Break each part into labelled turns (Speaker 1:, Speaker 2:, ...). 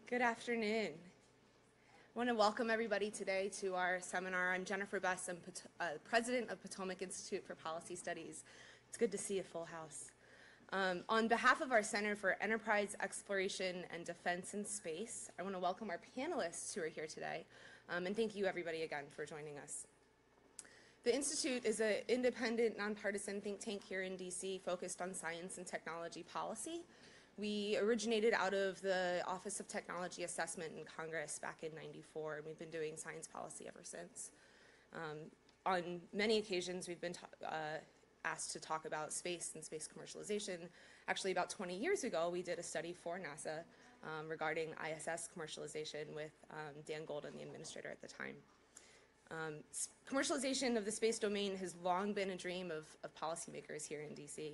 Speaker 1: Good afternoon. I want to welcome everybody today to our seminar. I'm Jennifer Bess. I'm President of Potomac Institute for Policy Studies. It's good to see a full house. On behalf of our Center for Enterprise Exploration and Defense in Space, I want to welcome our panelists who are here today, and thank you everybody again for joining us. The Institute is an independent, nonpartisan think tank here in DC focused on science and technology policy. We originated out of the Office of Technology Assessment in Congress back in '94, and we've been doing science policy ever since. On many occasions, we've been asked to talk about space and space commercialization. Actually, about 20 years ago, we did a study for NASA regarding ISS commercialization with Dan Golden, the administrator at the time. Commercialization of the space domain has long been a dream of policymakers here in DC.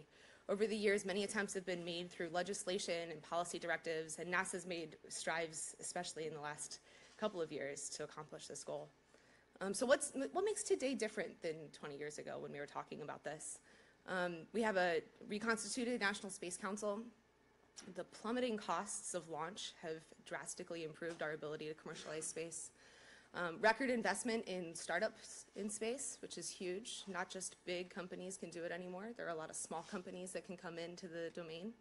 Speaker 1: Over the years, many attempts have been made through legislation and policy directives, and NASA's made strides, especially in the last couple of years, to accomplish this goal. So what makes today different than 20 years ago when we were talking about this? We have a reconstituted National Space Council. The plummeting costs of launch have drastically improved our ability to commercialize space. Record investment in startups in space, which is huge. Not just big companies can do it anymore. There are a lot of small companies that can come into the domain.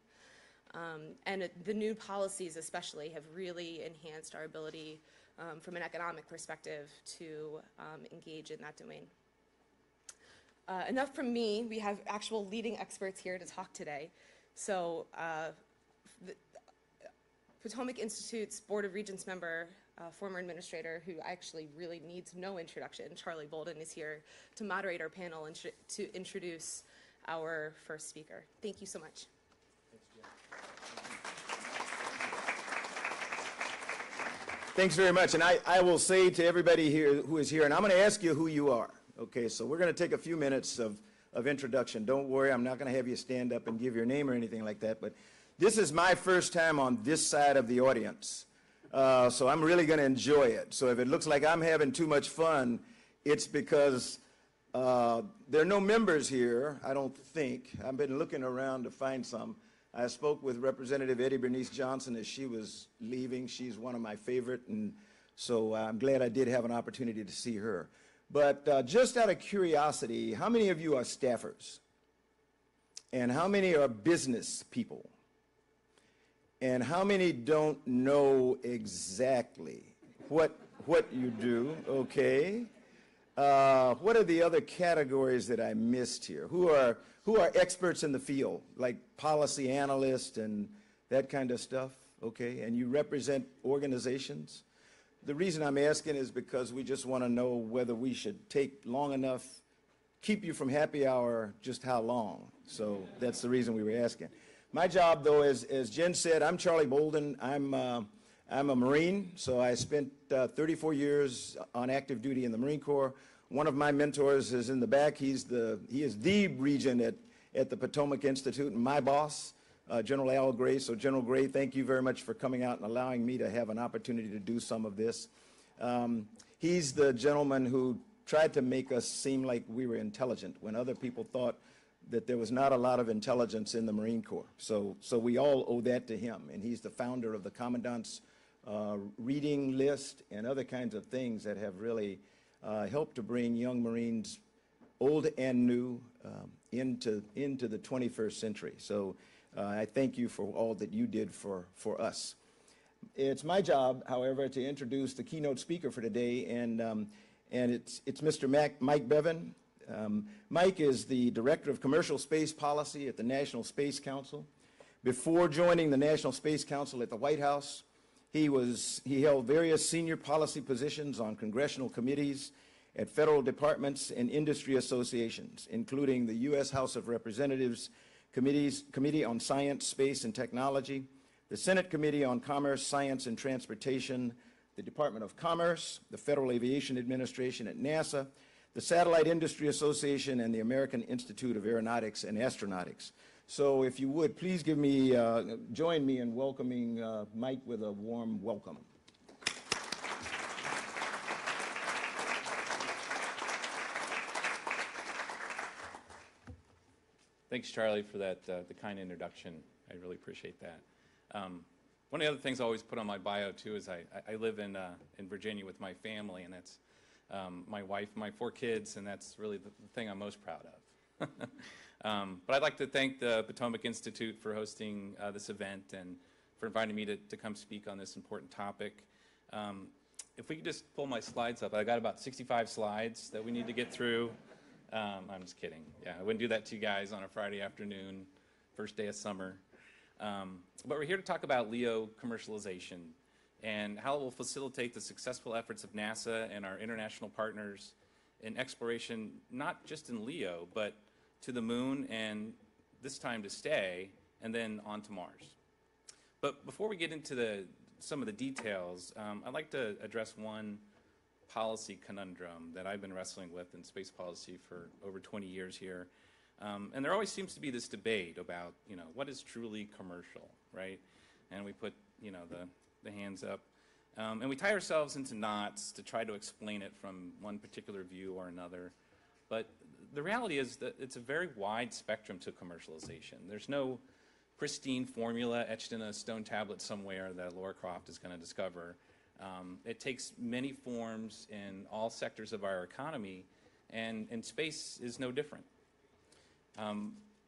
Speaker 1: And the new policies especially have really enhanced our ability from an economic perspective to engage in that domain. Enough from me. We have actual leading experts here to talk today. So the Potomac Institute's Board of Regents member, former administrator, who actually really needs no introduction, Charlie Bolden, is here to moderate our panel and to introduce our first speaker. Thank you so much.
Speaker 2: Thanks very much. And I will say to everybody here who is here, and I'm going to ask you who you are. Okay, so we're going to take a few minutes of introduction. Don't worry, I'm not going to have you stand up and give your name or anything like that, but this is my first time on this side of the audience. So I'm really going to enjoy it. So if it looks like I'm having too much fun, it's because there are no members here, I don't think. I've been looking around to find some. I spoke with Representative Eddie Bernice Johnson as she was leaving. She's one of my favorite, and so I'm glad I did have an opportunity to see her. But just out of curiosity, how many of you are staffers? And how many are business people? And how many don't know exactly what you do? Okay. What are the other categories that I missed here? Who are experts in the field, like policy analysts and that kind of stuff? Okay. And you represent organizations? The reason I'm asking is because we just want to know whether we should take long enough, keep you from happy hour, just how long. So that's the reason we were asking. My job, though, as Jen said, I'm Charlie Bolden. I'm a Marine, so I spent 34 years on active duty in the Marine Corps. One of my mentors is in the back. He is the regent at the Potomac Institute, and my boss, General Al Gray. So, General Gray, thank you very much for coming out and allowing me to have an opportunity to do some of this. He's the gentleman who tried to make us seem like we were intelligent when other people thought that there was not a lot of intelligence in the Marine Corps. So we all owe that to him, and he's the founder of the Commandant's reading list and other kinds of things that have really helped to bring young Marines, old and new, into the 21st century. So I thank you for all that you did for us. It's my job, however, to introduce the keynote speaker for today, and it's Mr. Mike Beavin. Mike is the Director of Commercial Space Policy at the National Space Council. Before joining the National Space Council at the White House, he held various senior policy positions on congressional committees at federal departments and industry associations, including the U.S. House of Representatives Committee on Science, Space, and Technology, the Senate Committee on Commerce, Science, and Transportation, the Department of Commerce, the Federal Aviation Administration at NASA, the Satellite Industry Association, and the American Institute of Aeronautics and Astronautics. So if you would, please join me in welcoming Mike with a warm welcome.
Speaker 3: Thanks, Charlie, for that the kind introduction. I really appreciate that. One of the other things I always put on my bio too is I live in Virginia with my family, and that's my wife, my 4 kids, and that's really the thing I'm most proud of. But I'd like to thank the Potomac Institute for hosting this event and for inviting me to come speak on this important topic. If we could just pull my slides up, I got about 65 slides that we need to get through. I'm just kidding. Yeah, I wouldn't do that to you guys on a Friday afternoon, first day of summer. But we're here to talk about LEO commercialization and how it will facilitate the successful efforts of NASA and our international partners in exploration, not just in LEO, but to the moon and this time to stay, and then on to Mars. But before we get into some of the details, I'd like to address one policy conundrum that I've been wrestling with in space policy for over 20 years here. And there always seems to be this debate about, what is truly commercial, right? And we put, the hands up. And we tie ourselves into knots to try to explain it from one particular view or another. But the reality is that it's a very wide spectrum to commercialization. There's no pristine formula etched in a stone tablet somewhere that Laura Croft is going to discover. It takes many forms in all sectors of our economy, and space is no different.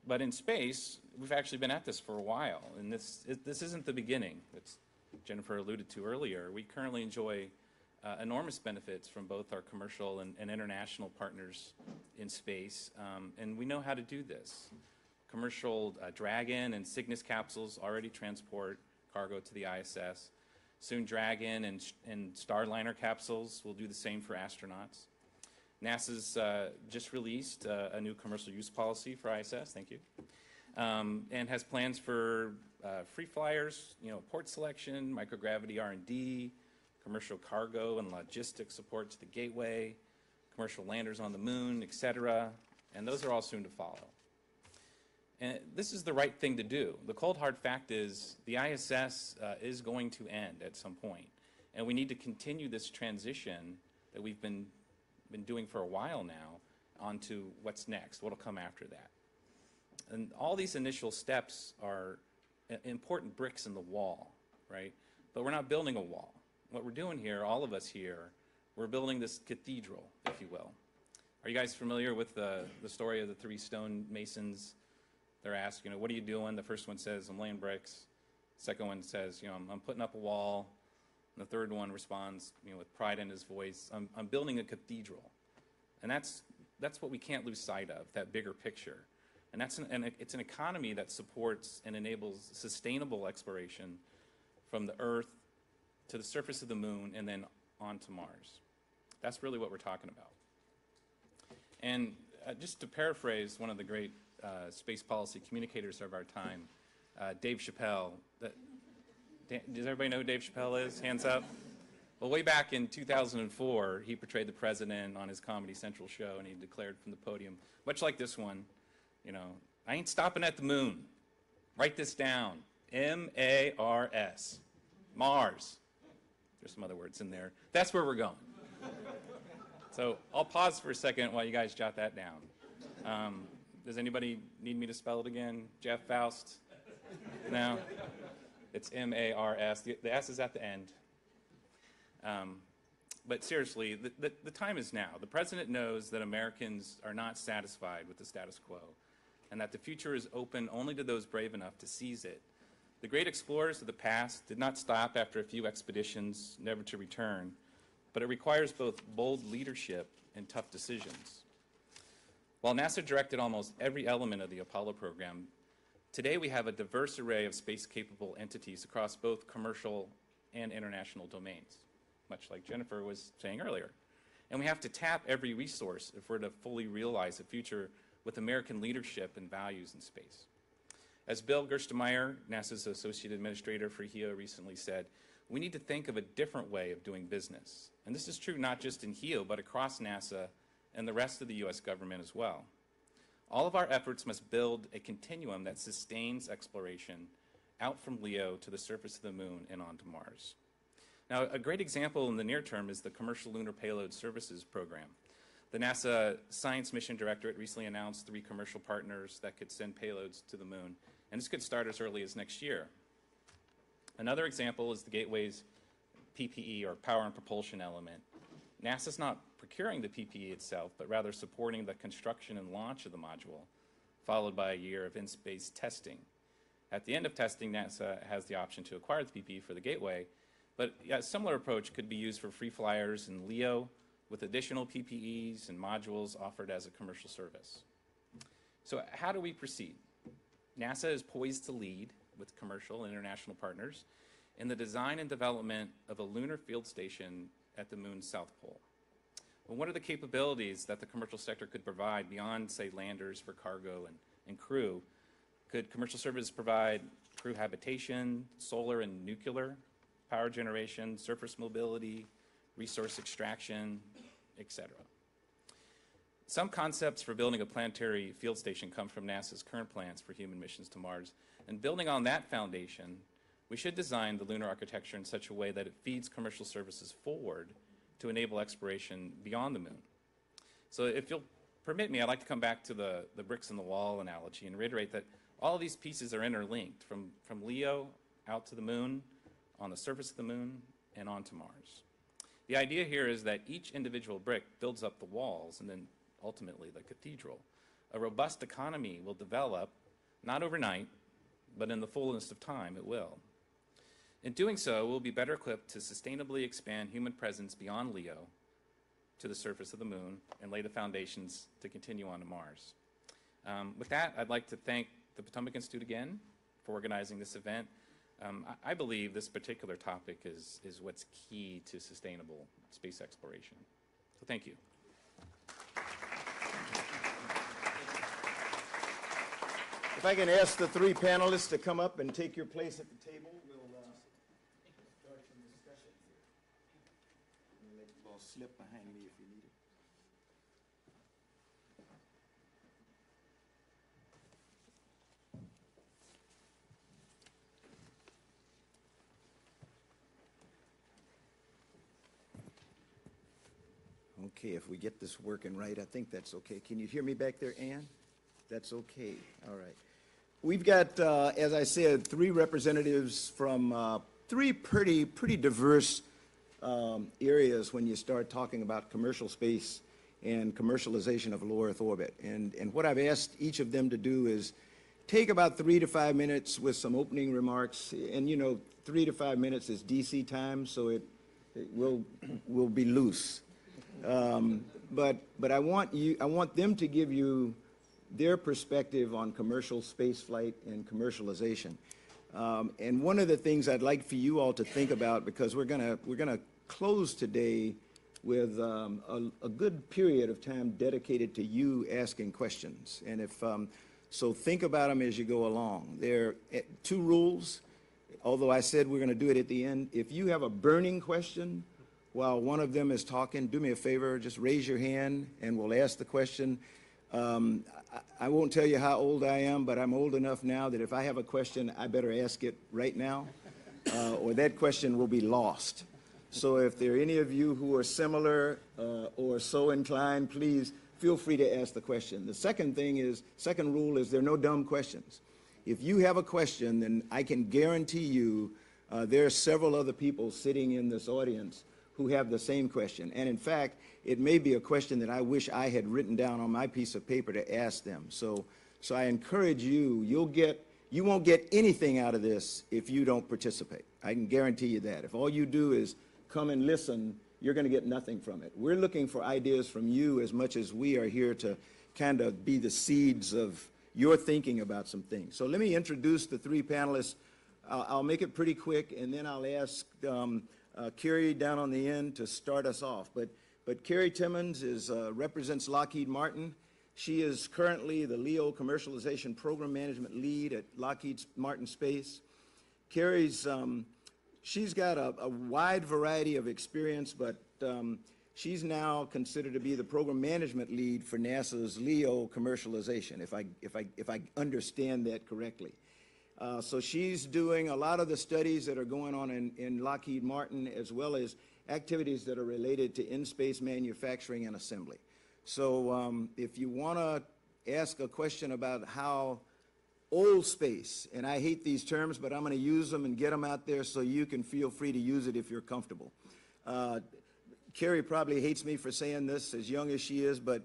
Speaker 3: But in space, we've actually been at this for a while, and this isn't the beginning. It's Jennifer alluded to earlier. We currently enjoy enormous benefits from both our commercial and international partners in space, and we know how to do this. Commercial Dragon and Cygnus capsules already transport cargo to the ISS. Soon Dragon and Starliner capsules will do the same for astronauts. NASA's just released a new commercial use policy for ISS, thank you, and has plans for free flyers, port selection, microgravity R&D, commercial cargo and logistics support to the gateway, commercial landers on the moon, etc., and those are all soon to follow. And this is the right thing to do. The cold hard fact is the ISS is going to end at some point, and we need to continue this transition that we've been doing for a while now onto what's next, what'll come after that. And all these initial steps are important bricks in the wall, right? But we're not building a wall. What we're doing here, all of us here, we're building this cathedral, if you will. Are you guys familiar with the story of the 3 stone masons? They're asked, what are you doing? The first one says, I'm laying bricks. Second one says, I'm putting up a wall. And the third one responds, with pride in his voice, I'm building a cathedral. And that's what we can't lose sight of, that bigger picture. And it's an economy that supports and enables sustainable exploration from the Earth to the surface of the moon and then on to Mars. That's really what we're talking about. And just to paraphrase one of the great space policy communicators of our time, Dave Chappelle. Does everybody know who Dave Chappelle is? Hands up. Well, way back in 2004, he portrayed the president on his Comedy Central show, and he declared from the podium, much like this one, I ain't stopping at the moon. Write this down. M-A-R-S. Mars. There's some other words in there. That's where we're going. So I'll pause for a second while you guys jot that down. Does anybody need me to spell it again? Jeff Faust? No? It's M-A-R-S. The S is at the end. But seriously, the time is now. The president knows that Americans are not satisfied with the status quo and that the future is open only to those brave enough to seize it. The great explorers of the past did not stop after a few expeditions, never to return, but it requires both bold leadership and tough decisions. While NASA directed almost every element of the Apollo program, today we have a diverse array of space-capable entities across both commercial and international domains, much like Jennifer was saying earlier. And we have to tap every resource if we're to fully realize a future with American leadership and values in space. As Bill Gerstenmaier, NASA's Associate Administrator for HEO, recently said, we need to think of a different way of doing business. And this is true not just in HEO, but across NASA and the rest of the U.S. government as well. All of our efforts must build a continuum that sustains exploration out from LEO to the surface of the moon and onto Mars. Now, a great example in the near term is the Commercial Lunar Payload Services Program. The NASA Science Mission Directorate recently announced 3 commercial partners that could send payloads to the moon, and this could start as early as next year. Another example is the Gateway's PPE, or power and propulsion element. NASA's not procuring the PPE itself, but rather supporting the construction and launch of the module, followed by a year of in-space testing. At the end of testing, NASA has the option to acquire the PPE for the Gateway, but a similar approach could be used for free flyers in LEO, with additional PPEs and modules offered as a commercial service. So how do we proceed? NASA is poised to lead with commercial and international partners in the design and development of a lunar field station at the moon's south pole. Well, what are the capabilities that the commercial sector could provide beyond, say, landers for cargo and crew? Could commercial services provide crew habitation, solar and nuclear power generation, surface mobility, resource extraction, etc.? Some concepts for building a planetary field station come from NASA's current plans for human missions to Mars. And building on that foundation, we should design the lunar architecture in such a way that it feeds commercial services forward to enable exploration beyond the moon. So if you'll permit me, I'd like to come back to the bricks in the wall analogy and reiterate that all of these pieces are interlinked, from LEO out to the moon, on the surface of the moon, and onto Mars. The idea here is that each individual brick builds up the walls and then ultimately the cathedral. A robust economy will develop, not overnight, but in the fullness of time it will. In doing so, we'll be better equipped to sustainably expand human presence beyond LEO to the surface of the moon and lay the foundations to continue on to Mars. With that, I'd like to thank the Potomac Institute again for organizing this event. I believe this particular topic is what's key to sustainable space exploration. So thank you.
Speaker 2: If I can ask the three panelists to come up and take your place at the table, we'll start some discussion here. I'm going to let you all slip behind me if you need it. Okay, if we get this working right, I think that's okay. Can you hear me back there, Ann? That's okay. All right. We've got, as I said, three representatives from three pretty diverse areas when you start talking about commercial space and commercialization of low Earth orbit. And what I've asked each of them to do is take about 3 to 5 minutes with some opening remarks. And you know, 3 to 5 minutes is DC time, so it will be loose. But I want them to give you their perspective on commercial space flight and commercialization. And one of the things I'd like for you all to think about, because we're gonna close today with a good period of time dedicated to you asking questions. And if so, think about them as you go along. There are 2 rules. Although I said we're going to do it at the end. If you have a burning question while one of them is talking, do me a favor, just raise your hand and we'll ask the question. I won't tell you how old I am, but I'm old enough now that if I have a question, I better ask it right now, or that question will be lost. So if there are any of you who are similar or so inclined, please feel free to ask the question. The second rule is there are no dumb questions. If you have a question, then I can guarantee you there are several other people sitting in this audience who have the same question. And in fact, it may be a question that I wish I had written down on my piece of paper to ask them. So I encourage you, you won't get anything out of this if you don't participate. I can guarantee you that. If all you do is come and listen, you're going to get nothing from it. We're looking for ideas from you as much as we are here to kind of be the seeds of your thinking about some things. So let me introduce the 3 panelists. I'll make it pretty quick, and then I'll ask Kerry down on the end to start us off. But Kerry Timmons represents Lockheed Martin. She is currently the LEO Commercialization Program Management Lead at Lockheed Martin Space. Kerry's, she's got a wide variety of experience, but she's now considered to be the Program Management Lead for NASA's LEO commercialization, if I understand that correctly. So she's doing a lot of the studies that are going on in Lockheed Martin, as well as activities that are related to in-space manufacturing and assembly. So if you want to ask a question about how old space. And I hate these terms, but I'm going to use them and get them out there so you can feel free to use it if you're comfortable. Kerry probably hates me for saying this, as young as she is, but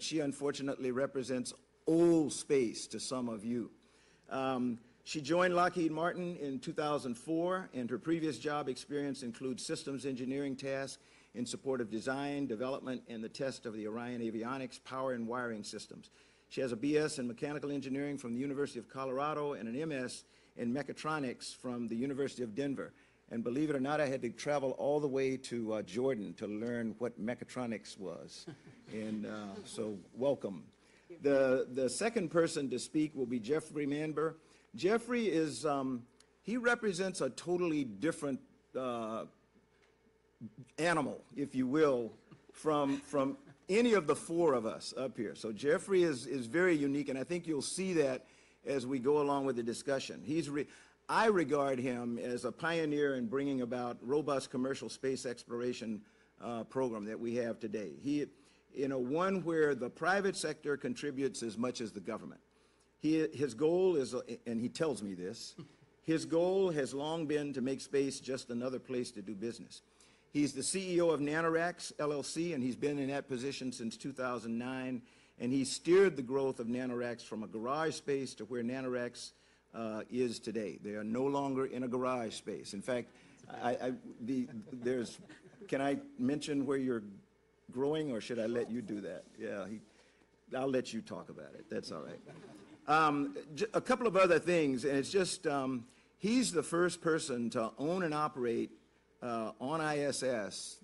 Speaker 2: she unfortunately represents old space to some of you. She joined Lockheed Martin in 2004, and her previous job experience includes systems engineering tasks in support of design, development, and the test of the Orion avionics, power, and wiring systems. She has a BS in mechanical engineering from the University of Colorado and an MS in mechatronics from the University of Denver. And believe it or not, I had to travel all the way to Jordan to learn what mechatronics was. And so welcome. The second person to speak will be Jeffrey Manber. Jeffrey is, he represents a totally different animal, if you will, from any of the four of us up here. So Jeffrey is very unique, and I think you'll see that as we go along with the discussion. I regard him as a pioneer in bringing about robust commercial space exploration program that we have today. One where the private sector contributes as much as the government. His goal is, and he tells me this, his goal has long been to make space just another place to do business. He's the CEO of NanoRacks, LLC, and he's been in that position since 2009, and he steered the growth of NanoRacks from a garage space to where NanoRacks is today. They are no longer in a garage space. In fact, can I mention where you're growing, or should I let you do that? Yeah, I'll let you talk about it. That's all right. A couple of other things, and it's just he's the first person to own and operate on ISS,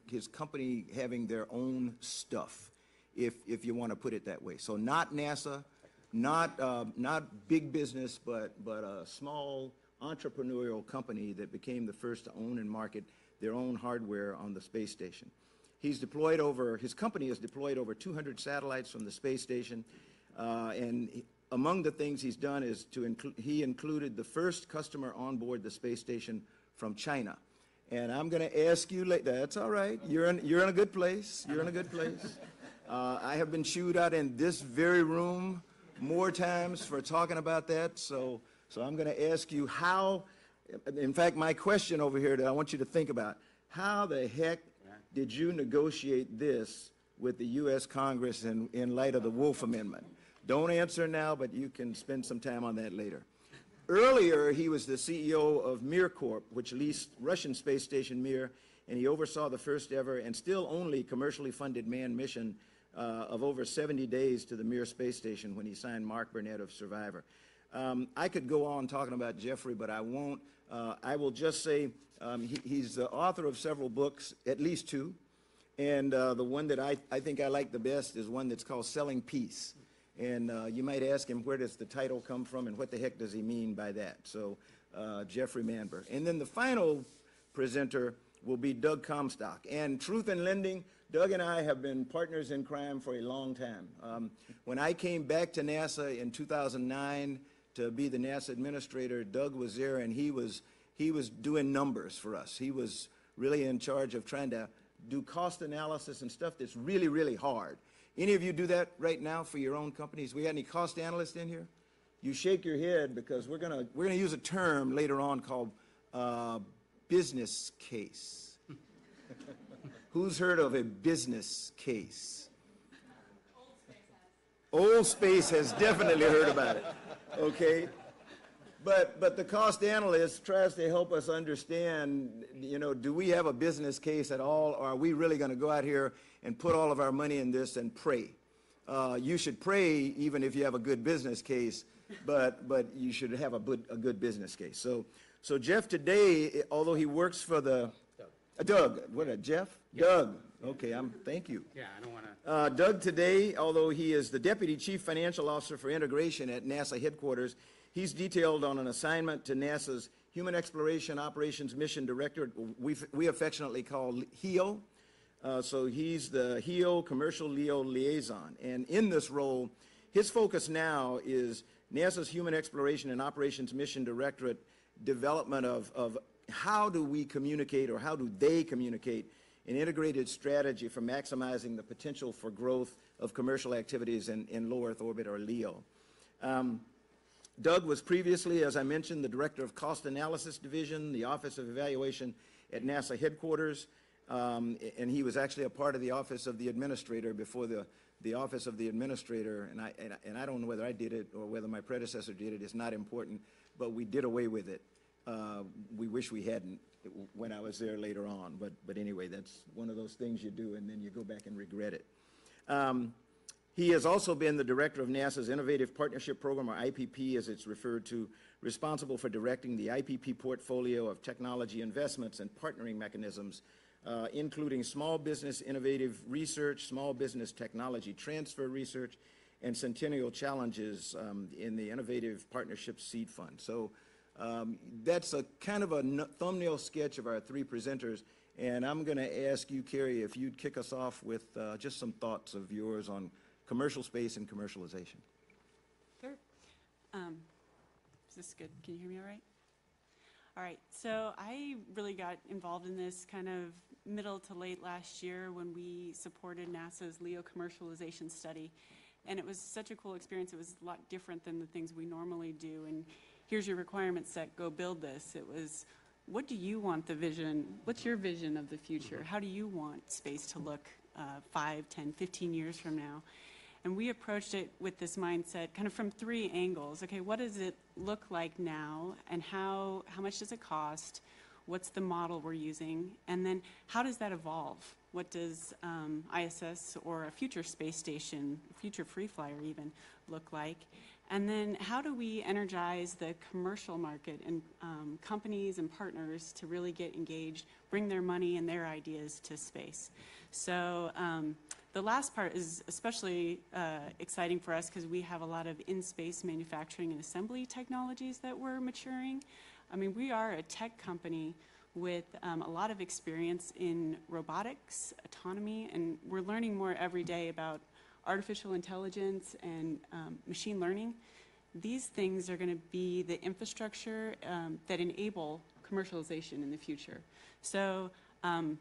Speaker 2: his company having their own stuff, if you want to put it that way. So not NASA, not big business, but a small entrepreneurial company that became the first to own and market their own hardware on the space station. His company has deployed over 200 satellites from the space station, and among the things he's done is he included the first customer on board the space station from China. And I'm going to ask you later. That's all right. You're in a good place. You're in a good place. I have been chewed out in this very room more times for talking about that. So I'm going to ask you how. In fact, my question over here that I want you to think about: how the heck did you negotiate this with the U.S. Congress in light of the Wolf Amendment? Don't answer now, but you can spend some time on that later. Earlier, he was the CEO of Mir Corp, which leased Russian space station Mir, and he oversaw the first ever and still only commercially funded manned mission of over 70 days to the Mir space station when he signed Mark Burnett of Survivor. I could go on talking about Jeffrey, but I won't. I will just say he's the author of several books, at least two, and the one that I think I like the best is one that's called Selling Peace. And you might ask him, where does the title come from and what the heck does he mean by that? So Jeffrey Manber. And then the final presenter will be Doug Comstock. And Truth in Lending, Doug and I have been partners in crime for a long time. When I came back to NASA in 2009 to be the NASA Administrator, Doug was there, and he was doing numbers for us. He was really in charge of trying to do cost analysis and stuff that's really, really hard. Any of you do that right now for your own companies? We got any cost analysts in here? You shake your head because we're gonna use a term later on called business case. Who's heard of a business case? Old Space has definitely heard about it. Okay. But the cost analyst tries to help us understand, do we have a business case at all, or are we really going to go out here and put all of our money in this and pray? You should pray even if you have a good business case, but you should have a good business case. So Jeff today, although he works for the Doug, Jeff? Yeah. Doug. Okay, thank you.
Speaker 4: Yeah, I don't want to.
Speaker 2: Doug today, although he is the Deputy Chief Financial Officer for Integration at NASA headquarters, he's detailed on an assignment to NASA's Human Exploration Operations Mission Director, we affectionately call HEO. So he's the HEO Commercial LEO Liaison. And in this role, his focus now is NASA's Human Exploration and Operations Mission Directorate development of how do we communicate, or how do they communicate, an integrated strategy for maximizing the potential for growth of commercial activities in low Earth orbit, or LEO. Doug was previously, as I mentioned, the Director of Cost Analysis Division, the Office of Evaluation at NASA headquarters, and he was actually a part of the Office of the Administrator before the Office of the Administrator, and I don't know whether I did it or whether my predecessor did it. It's not important, but we did away with it. We wish we hadn't when I was there later on, but anyway, that's one of those things you do, and then you go back and regret it. He has also been the director of NASA's Innovative Partnership Program, or IPP as it's referred to, responsible for directing the IPP portfolio of technology investments and partnering mechanisms, including small business innovative research, small business technology transfer research, and centennial challenges in the Innovative Partnerships Seed Fund. So that's a kind of a thumbnail sketch of our three presenters, and I'm going to ask you, Kerry, if you'd kick us off with just some thoughts of yours on commercial space and commercialization.
Speaker 4: Sure. Is this good? Can you hear me all right? All right. So I really got involved in this kind of middle to late last year when we supported NASA's LEO commercialization study. And it was such a cool experience. It was a lot different than the things we normally do. And here's your requirement set, go build this. It was, what do you want the vision? What's your vision of the future? How do you want space to look 5, 10, 15 years from now? And we approached it with this mindset kind of from three angles. Okay, what does it look like now, and how much does it cost? What's the model we're using? And then how does that evolve? What does ISS or a future space station, future free flyer even, look like? And then how do we energize the commercial market and companies and partners to really get engaged, bring their money and their ideas to space? So the last part is especially exciting for us because we have a lot of in-space manufacturing and assembly technologies that we're maturing. I mean, we are a tech company with a lot of experience in robotics, autonomy, and we're learning more every day about artificial intelligence and machine learning. These things are going to be the infrastructure that enable commercialization in the future. So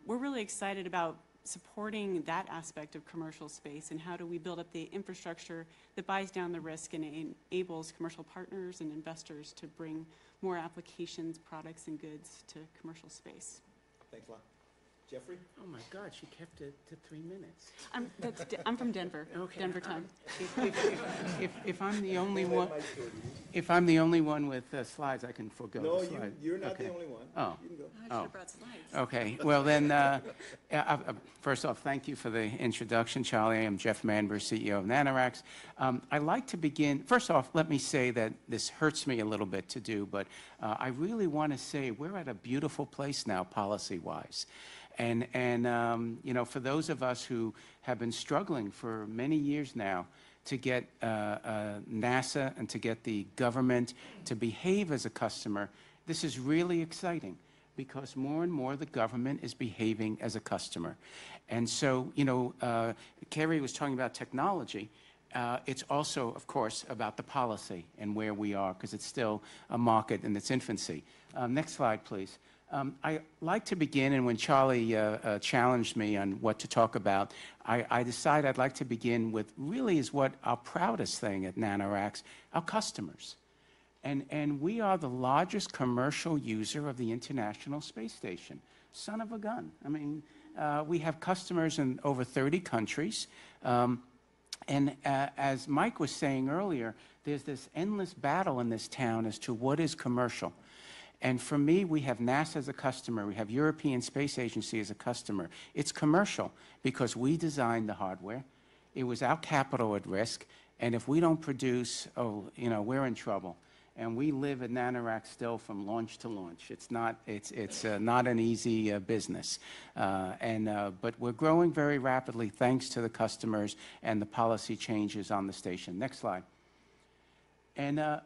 Speaker 4: we're really excited about supporting that aspect of commercial space, and how do we build up the infrastructure that buys down the risk and enables commercial partners and investors to bring more applications, products, and goods to commercial space.
Speaker 2: Thanks a lot. Jeffrey?
Speaker 5: Oh my God, she kept it to 3 minutes.
Speaker 4: I'm from Denver.
Speaker 5: Okay.
Speaker 4: Denver time.
Speaker 5: If I'm the only one, if I'm the only one with slides, I can forego the slide.
Speaker 2: No, you're not
Speaker 5: Okay.
Speaker 2: the only one.
Speaker 5: Oh.
Speaker 2: You can go.
Speaker 4: I should have brought slides.
Speaker 5: Okay, well then, first off, thank you for the introduction, Charlie. I am Jeff Manber, CEO of NanoRacks. I'd like to begin, first off, let me say that this hurts me a little bit to do, but I really want to say we're at a beautiful place now, policy-wise. And you know, for those of us who have been struggling for many years now to get NASA and to get the government to behave as a customer, this is really exciting, because more and more the government is behaving as a customer. And so, you know, Kerry was talking about technology. It's also, of course, about the policy and where we are, because it's still a market in its infancy. Next slide, please. I like to begin, and when Charlie challenged me on what to talk about, I decided I'd like to begin with really is what our proudest thing at NanoRacks, our customers. And we are the largest commercial user of the International Space Station. Son of a gun. I mean, we have customers in over 30 countries. And as Mike was saying earlier, there's this endless battle in this town as to what is commercial. And for me, we have NASA as a customer. We have European Space Agency as a customer. It's commercial because we designed the hardware. It was our capital at risk. And if we don't produce, oh, you know, we're in trouble. And we live at NanoRacks still from launch to launch. It's not an easy business. But we're growing very rapidly thanks to the customers and the policy changes on the station. Next slide. And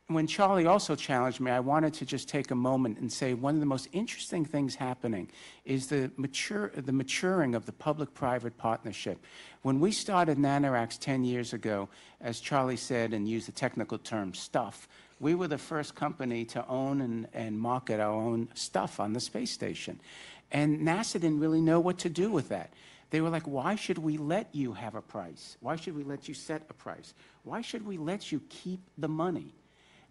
Speaker 5: when Charlie also challenged me, I wanted to just take a moment and say one of the most interesting things happening is the maturing of the public-private partnership. When we started NanoRacks 10 years ago, as Charlie said and used the technical term stuff, we were the first company to own and market our own stuff on the space station. And NASA didn't really know what to do with that. They were like, why should we let you have a price? Why should we let you set a price? Why should we let you keep the money?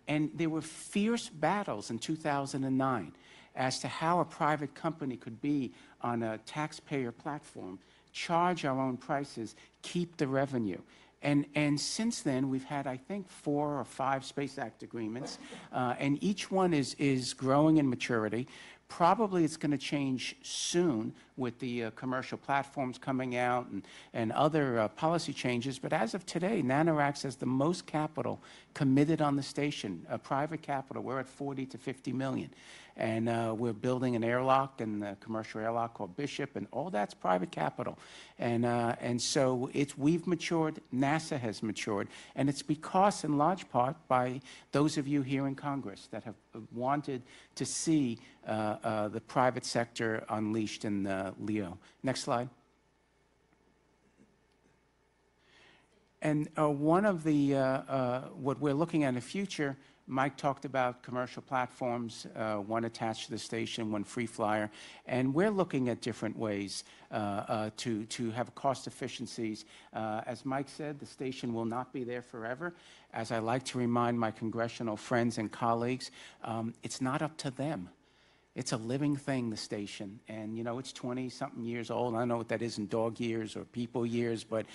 Speaker 5: And there were fierce battles in 2009 as to how a private company could be on a taxpayer platform, charge our own prices, keep the revenue. And since then, we've had, I think, 4 or 5 Space Act agreements, and each one is growing in maturity. Probably it's going to change soon with the commercial platforms coming out and other policy changes. But as of today, NanoRacks has the most capital committed on the station, private capital. We're at 40 to 50 million. And we're building an airlock and a commercial airlock called Bishop, and all that's private capital. And so we've matured, NASA has matured, and it's because, in large part, by those of you here in Congress that have wanted to see the private sector unleashed in LEO. Next slide. And one of the, what we're looking at in the future, Mike talked about commercial platforms, one attached to the station, one free flyer, and we're looking at different ways to have cost efficiencies. As Mike said, the station will not be there forever. As I like to remind my congressional friends and colleagues, it's not up to them. It's a living thing, the station, and you know, it's 20-something years old. I don't know what that is in dog years or people years, but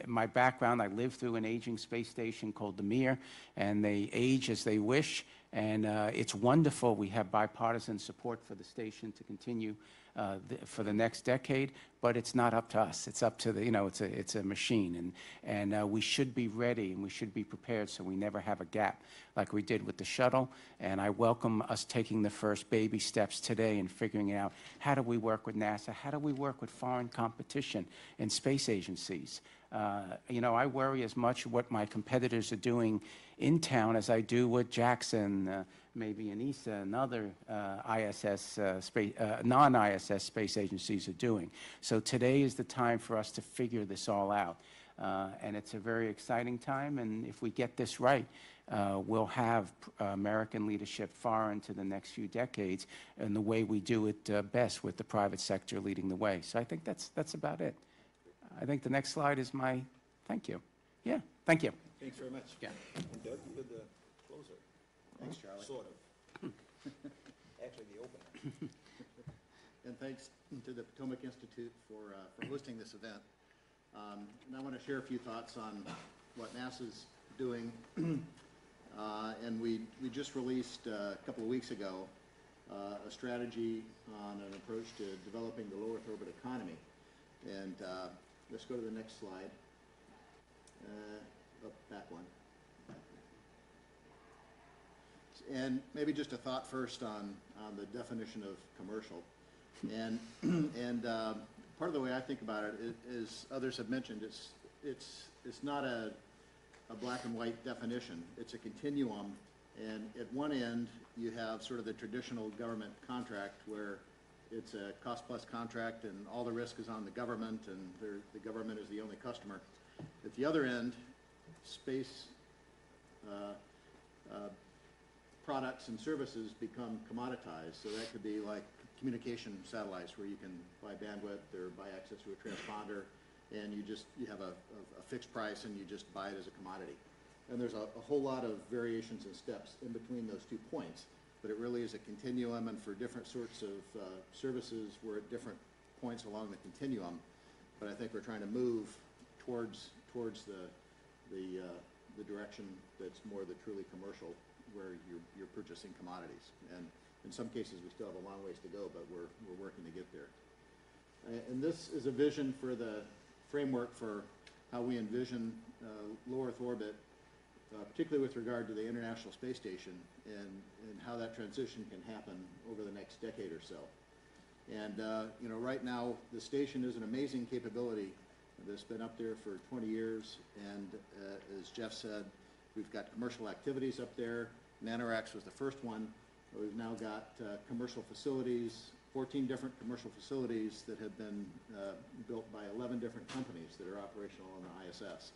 Speaker 5: my background, I lived through an aging space station called the Mir, and they age as they wish, and it's wonderful. We have bipartisan support for the station to continue for the next decade, but it's not up to us. It's up to the, you know, it's a machine, and we should be ready and we should be prepared so we never have a gap like we did with the shuttle. And I welcome us taking the first baby steps today and figuring out how do we work with NASA, how do we work with foreign competition and space agencies. You know, I worry as much what my competitors are doing in town as I do what Jackson, maybe in ESA and other non-ISS space agencies are doing. So today is the time for us to figure this all out. And it's a very exciting time, and if we get this right, we'll have American leadership far into the next few decades in the way we do it best, with the private sector leading the way. So I think that's about it. I think the next slide is my thank you. Yeah, thank you.
Speaker 2: Thanks very much.
Speaker 5: Yeah.
Speaker 2: And Doug, you did the closer.
Speaker 6: Thanks, Charlie.
Speaker 2: Sort of. Actually, the opener.
Speaker 6: And thanks to the Potomac Institute for hosting this event. And I want to share a few thoughts on what NASA's doing. And we just released a couple of weeks ago a strategy on an approach to developing the low Earth orbit economy. And let's go to the next slide. Back one. And maybe just a thought first on the definition of commercial. And part of the way I think about it is others have mentioned, it's not a black and white definition. It's a continuum, and at one end you have sort of the traditional government contract where it's a cost-plus contract and all the risk is on the government, and the government is the only customer. At the other end, space products and services become commoditized. So that could be like communication satellites where you can buy bandwidth or buy access to a transponder, and you have a fixed price and you just buy it as a commodity. And there's a whole lot of variations and steps in between those 2 points, but it really is a continuum, and for different sorts of services, we're at different points along the continuum. But I think we're trying to move towards the direction that's more the truly commercial, where you're purchasing commodities. And in some cases, we still have a long ways to go, but we're working to get there. And this is a vision for the framework for how we envision low Earth orbit, particularly with regard to the International Space Station, and how that transition can happen over the next decade or so. And you know, right now, the station is an amazing capability that's been up there for 20 years, and as Jeff said, we've got commercial activities up there. NanoRacks was the first one. We've now got commercial facilities, 14 different commercial facilities that have been built by 11 different companies that are operational on the ISS.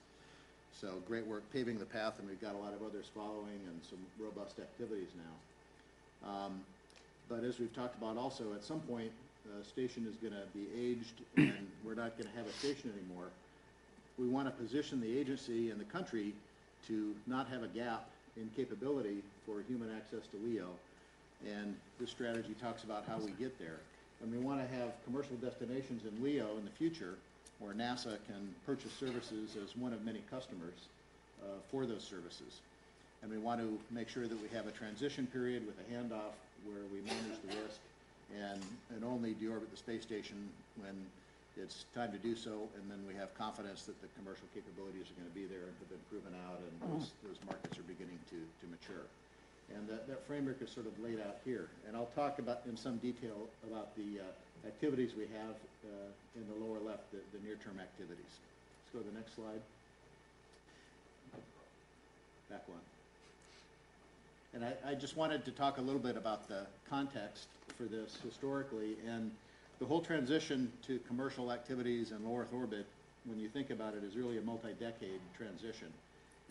Speaker 6: So great work paving the path, and we've got a lot of others following and some robust activities now. But as we've talked about also, at some point, station is going to be aged and we're not going to have a station anymore, we want to position the agency and the country to not have a gap in capability for human access to LEO. And this strategy talks about how we get there. And we want to have commercial destinations in LEO in the future where NASA can purchase services as one of many customers for those services. And we want to make sure that we have a transition period with a handoff where we manage the risk and only deorbit the space station when it's time to do so, and then we have confidence that the commercial capabilities are going to be there and have been proven out, and those markets are beginning to mature. And that framework is sort of laid out here. And I'll talk about in some detail about the activities we have in the lower left, the near-term activities. Let's go to the next slide. Back one. And I just wanted to talk a little bit about the context for this historically, and the whole transition to commercial activities in low Earth orbit, when you think about it, is really a multi-decade transition.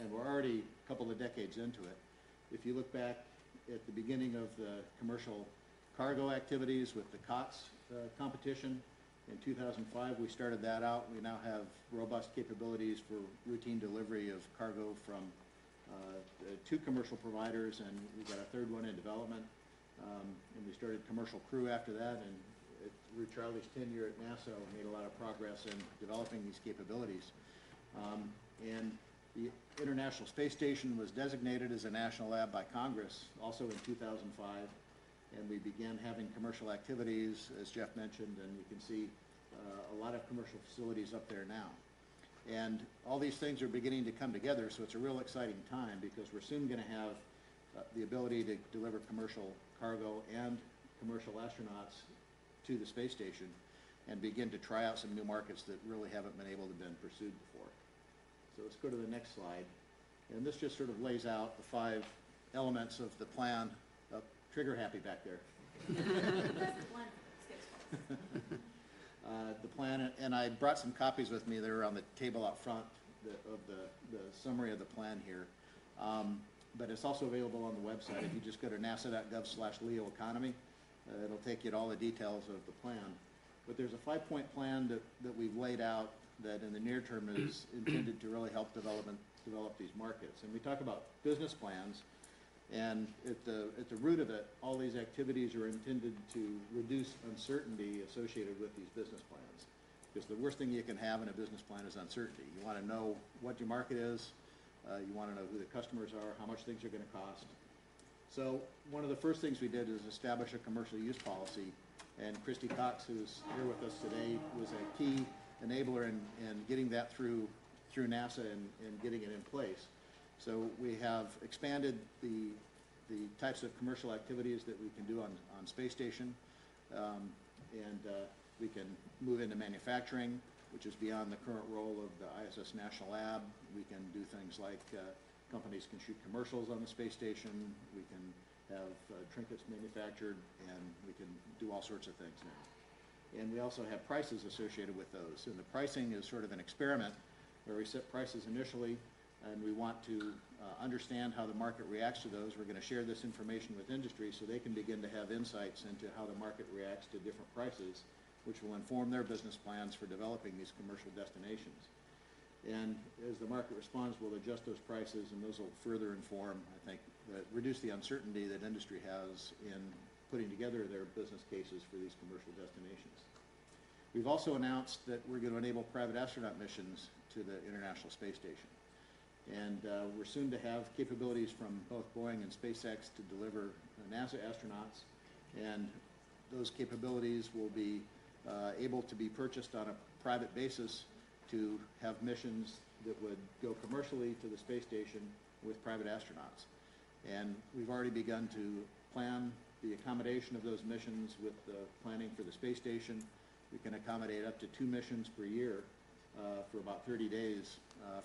Speaker 6: And we're already a couple of decades into it. If you look back at the beginning of the commercial cargo activities with the COTS competition, in 2005 we started that out. We now have robust capabilities for routine delivery of cargo from 2 commercial providers, and we've got a 3rd one in development. And we started commercial crew after that, and through Charlie's tenure at NASA, we made a lot of progress in developing these capabilities. And the International Space Station was designated as a national lab by Congress also in 2005, and we began having commercial activities, as Jeff mentioned, and you can see a lot of commercial facilities up there now. And all these things are beginning to come together, so it's a real exciting time because we're soon going to have the ability to deliver commercial cargo and commercial astronauts to the space station and begin to try out some new markets that really haven't been able to been pursued before. So let's go to the next slide. And this just sort of lays out the 5 elements of the plan. Trigger happy back there. The plan, and I brought some copies with me that are on the table out front of the summary of the plan here. But it's also available on the website. If you just go to nasa.gov/LEO economy, it'll take you to all the details of the plan. But there's a 5-point plan that we've laid out that in the near term is intended to really help develop these markets. And we talk about business plans, and at the root of it, all these activities are intended to reduce uncertainty associated with these business plans. Because the worst thing you can have in a business plan is uncertainty. You want to know what your market is, you want to know who the customers are, how much things are going to cost. So one of the first things we did is establish a commercial use policy, and Christy Cox, who's here with us today, was a key enabler in getting that through NASA and getting it in place. So we have expanded the types of commercial activities that we can do on space station, and we can move into manufacturing, which is beyond the current role of the ISS National Lab. We can do things like companies can shoot commercials on the space station. We can have trinkets manufactured, and we can do all sorts of things now. And we also have prices associated with those. And the pricing is sort of an experiment where we set prices initially, and we want to understand how the market reacts to those. We're going to share this information with industry so they can begin to have insights into how the market reacts to different prices, which will inform their business plans for developing these commercial destinations. And as the market responds, we'll adjust those prices, and those will further inform, I think, reduce the uncertainty that industry has in putting together their business cases for these commercial destinations. We've also announced that we're going to enable private astronaut missions to the International Space Station. And we're soon to have capabilities from both Boeing and SpaceX to deliver NASA astronauts, and those capabilities will be able to be purchased on a private basis to have missions that would go commercially to the space station with private astronauts. And we've already begun to plan the accommodation of those missions with the planning for the space station. We can accommodate up to 2 missions per year for about 30 days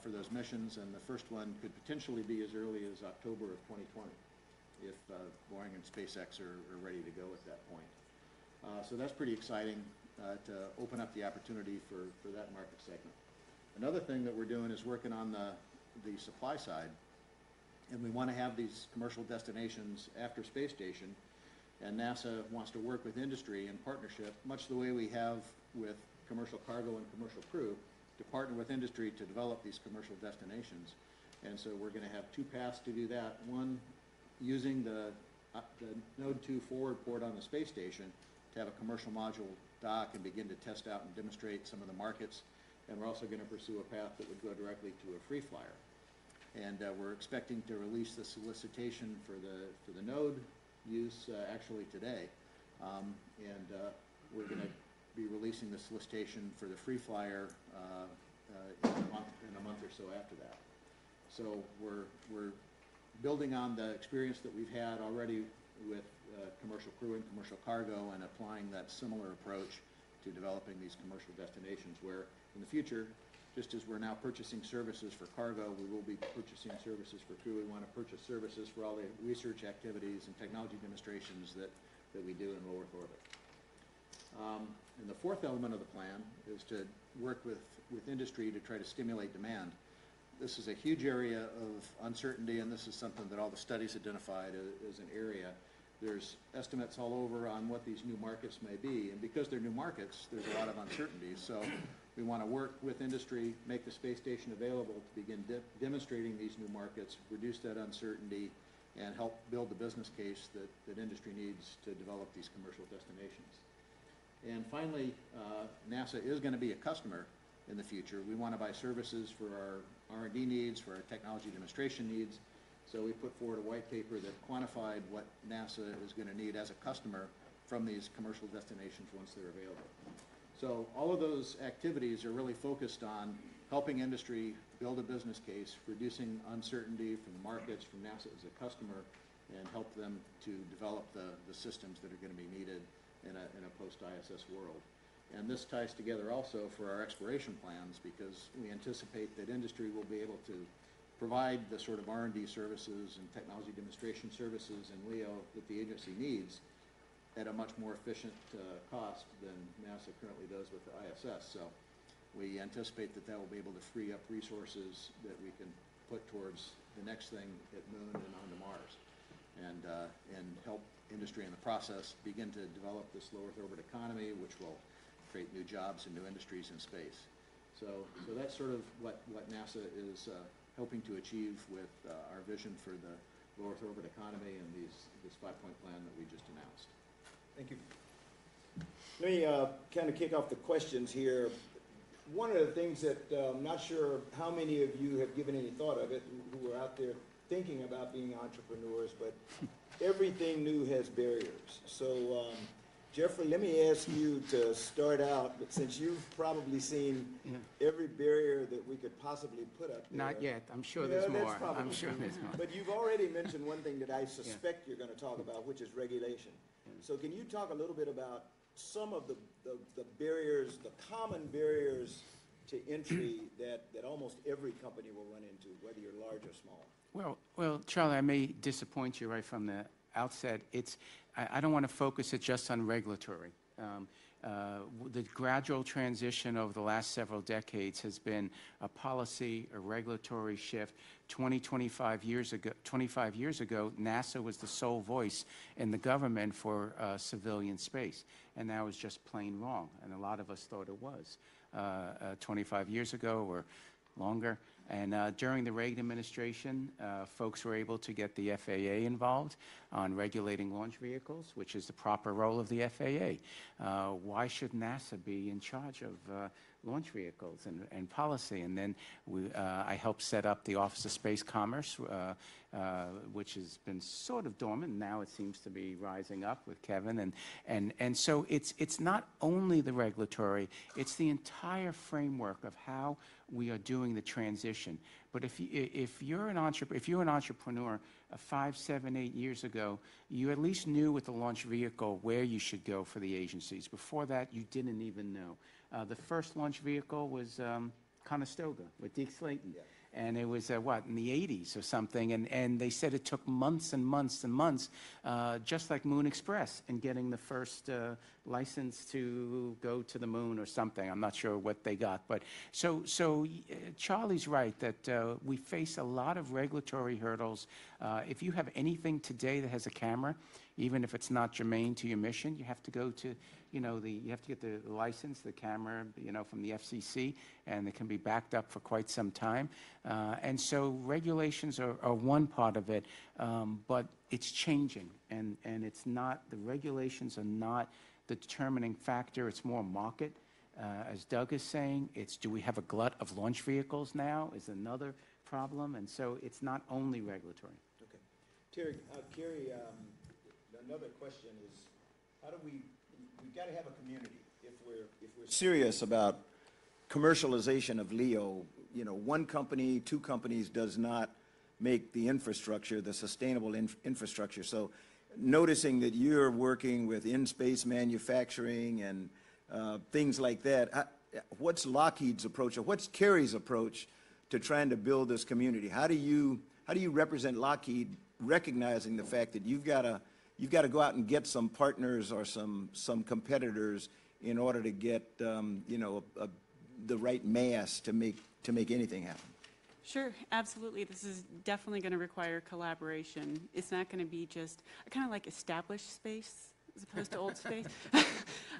Speaker 6: for those missions, and the first one could potentially be as early as October of 2020 if Boeing and SpaceX are ready to go at that point. So that's pretty exciting to open up the opportunity for that market segment. Another thing that we're doing is working on the supply side, and we want to have these commercial destinations after space station And NASA wants to work with industry in partnership, much the way we have with commercial cargo and commercial crew, to partner with industry to develop these commercial destinations. And so we're going to have two paths to do that. One, using the Node 2 forward port on the space station to have a commercial module dock and begin to test out and demonstrate some of the markets. And we're also going to pursue a path that would go directly to a free flyer. And we're expecting to release the solicitation for the node use actually today. We're going to be releasing the solicitation for the free flyer in a month or so after that. So we're building on the experience that we've had already with commercial crew and commercial cargo, and applying that similar approach to developing these commercial destinations, where in the future, just as we're now purchasing services for cargo, we will be purchasing services for crew. We want to purchase services for all the research activities and technology demonstrations that we do in low Earth orbit. And the fourth element of the plan is to work with industry to try to stimulate demand. This is a huge area of uncertainty, and this is something that all the studies identified as an area. There's estimates all over on what these new markets may be, and because they're new markets, there's a lot of uncertainty. So we want to work with industry, make the space station available to begin demonstrating these new markets, reduce that uncertainty, and help build the business case that industry needs to develop these commercial destinations. And finally, NASA is going to be a customer in the future. We want to buy services for our R&D needs, for our technology demonstration needs. So we put forward a white paper that quantified what NASA is going to need as a customer from these commercial destinations once they're available. So all of those activities are really focused on helping industry build a business case, reducing uncertainty from the markets, from NASA as a customer, and help them to develop the systems that are going to be needed in a post-ISS world. And this ties together also for our exploration plans, because we anticipate that industry will be able to provide the sort of R&D services and technology demonstration services in LEO that the agency needs at a much more efficient cost than NASA currently does with the ISS. So we anticipate that will be able to free up resources that we can put towards the next thing at Moon and onto Mars, and help industry in the process begin to develop this low Earth orbit economy, which will create new jobs and new industries in space. So that's sort of what NASA is hoping to achieve with our vision for the low Earth orbit economy and this 5-point plan that we just announced.
Speaker 2: Thank you. Let me kind of kick off the questions here. One of the things that I'm not sure how many of you have given any thought of it, who are out there thinking about being entrepreneurs, but everything new has barriers. So Jeffrey, let me ask you to start out, but since you've probably seen every barrier that we could possibly put up there.
Speaker 5: Not yet. I'm sure there's more. I'm sure there's more.
Speaker 2: But you've already mentioned one thing that I suspect you're going to talk about, which is regulation. So can you talk a little bit about some of the barriers, the common barriers to entry that almost every company will run into, whether you're large or small?
Speaker 5: Well, Charlie, I may disappoint you right from the outset. I don't want to focus it just on regulatory. The gradual transition over the last several decades has been a policy, a regulatory shift. 25 years ago, NASA was the sole voice in the government for civilian space, and that was just plain wrong, and a lot of us thought it was 25 years ago or longer. And during the Reagan administration, folks were able to get the FAA involved on regulating launch vehicles, which is the proper role of the FAA. Why should NASA be in charge of launch vehicles and policy? And then I helped set up the Office of Space Commerce, which has been sort of dormant. Now it seems to be rising up with Kevin. And so it's not only the regulatory, it's the entire framework of how we are doing the transition. But if you're an entrepreneur 5, 7, 8 years ago, you at least knew with the launch vehicle where you should go for the agencies. Before that, you didn't even know. The first launch vehicle was Conestoga with Deke Slayton. Yeah. And it was, in the 80s or something, and they said it took months and months and months, just like Moon Express, in getting the first license to go to the moon or something. I'm not sure what they got. But so Charlie's right that we face a lot of regulatory hurdles. If you have anything today that has a camera, even if it's not germane to your mission, you have to go to, you have to get the license, the camera, from the FCC, and it can be backed up for quite some time. And so regulations are one part of it, but it's changing, and it's not, the regulations are not the determining factor. It's more market. As Doug is saying, it's, do we have a glut of launch vehicles now is another problem, and so it's not only regulatory.
Speaker 2: Okay. Terry, Kerry, another question is, how do we've got to have a community if we're serious about commercialization of LEO. One company, two companies does not make the infrastructure, the sustainable infrastructure. So noticing that you're working with in-space manufacturing and things like that, what's Lockheed's approach, or what's Kerry's approach to trying to build this community? How do you represent Lockheed, recognizing the fact that you've got to go out and get some partners or some competitors in order to get the right mass to make anything happen?
Speaker 4: Sure, absolutely. This is definitely going to require collaboration. It's not going to be just kind of like established space as opposed to old space.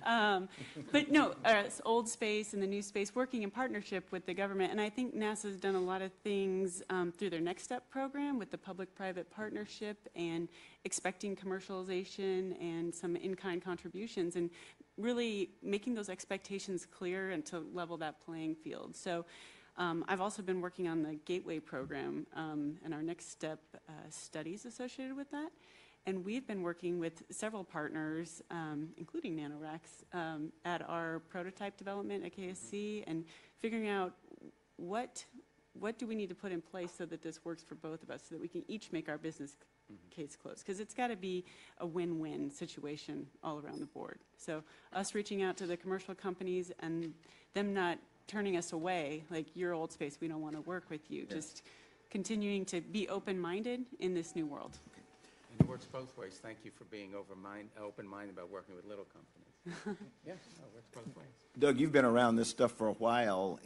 Speaker 4: But no, it's old space and the new space, working in partnership with the government. And I think NASA's done a lot of things through their Next Step program with the public-private partnership and expecting commercialization and some in-kind contributions, and really making those expectations clear and to level that playing field. So I've also been working on the Gateway program and our Next Step studies associated with that. And we've been working with several partners, including NanoRacks, at our prototype development at KSC, and figuring out what do we need to put in place so that this works for both of us, so that we can each make our business case close. Because it's got to be a win-win situation all around the board. So us reaching out to the commercial companies and them not turning us away, like, you're old space, we don't want to work with you. Yeah. Just continuing to be open-minded in this new world.
Speaker 5: And it works both ways. Thank you for being open-minded about working with little companies. Yes, it works both ways.
Speaker 2: Doug, you've been around this stuff for a while,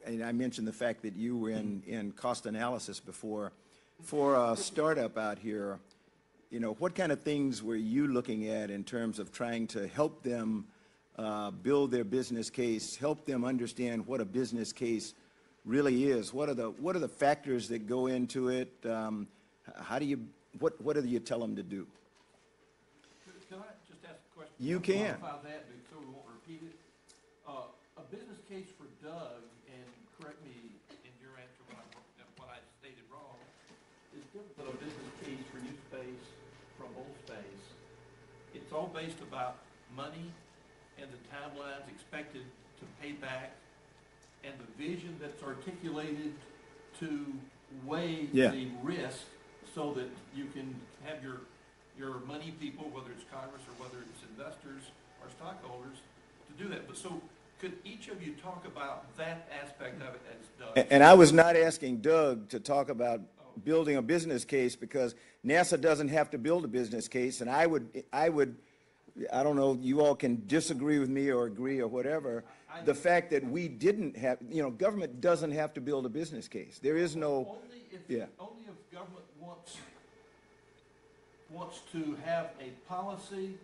Speaker 2: and I mentioned the fact that you were in cost analysis before. For a startup out here, what kind of things were you looking at in terms of trying to help them build their business case, help them understand what a business case really is? What are the factors that go into it? What do you tell them to do?
Speaker 7: Can I just ask a question?
Speaker 2: You can.
Speaker 7: About that, so we won't repeat it. A business case for Doug, and correct me in your answer what I stated wrong, is different than a business case for new space from old space. It's all based about money and the timelines expected to pay back, and the vision that's articulated to weigh the risk, so that you can have your money people, whether it's Congress or whether it's investors or stockholders, to do that. But so could each of you talk about that aspect of it as Doug?
Speaker 2: And I was not asking Doug to talk about building a business case, because NASA doesn't have to build a business case, and I don't know, you all can disagree with me or agree or whatever. The fact that we didn't have, government doesn't have to build a business case. There is no...
Speaker 7: Only if government wants to have a policy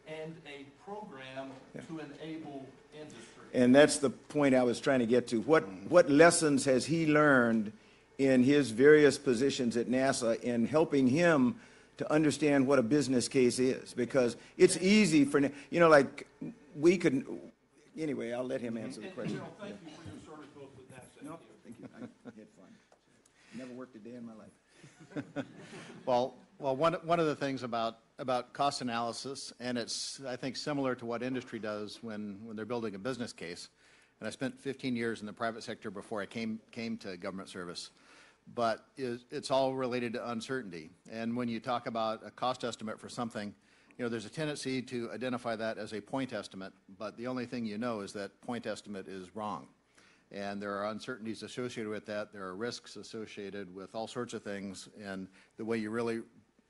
Speaker 7: and a program to enable industry.
Speaker 2: And that's the point I was trying to get to. What lessons has he learned in his various positions at NASA in helping him to understand what a business case is? Because it's easy for, like, we could, anyway, I'll let him answer the question.
Speaker 7: General, thank you for your service both with NASA.
Speaker 2: No, thank you. I had fun. Never worked a day in my life.
Speaker 6: Well, one of the things about cost analysis, and it's, I think, similar to what industry does when they're building a business case, and I spent 15 years in the private sector before I came to government service, but it's all related to uncertainty. And when you talk about a cost estimate for something, there's a tendency to identify that as a point estimate, but the only thing is that point estimate is wrong. And there are uncertainties associated with that. There are risks associated with all sorts of things, and the way you really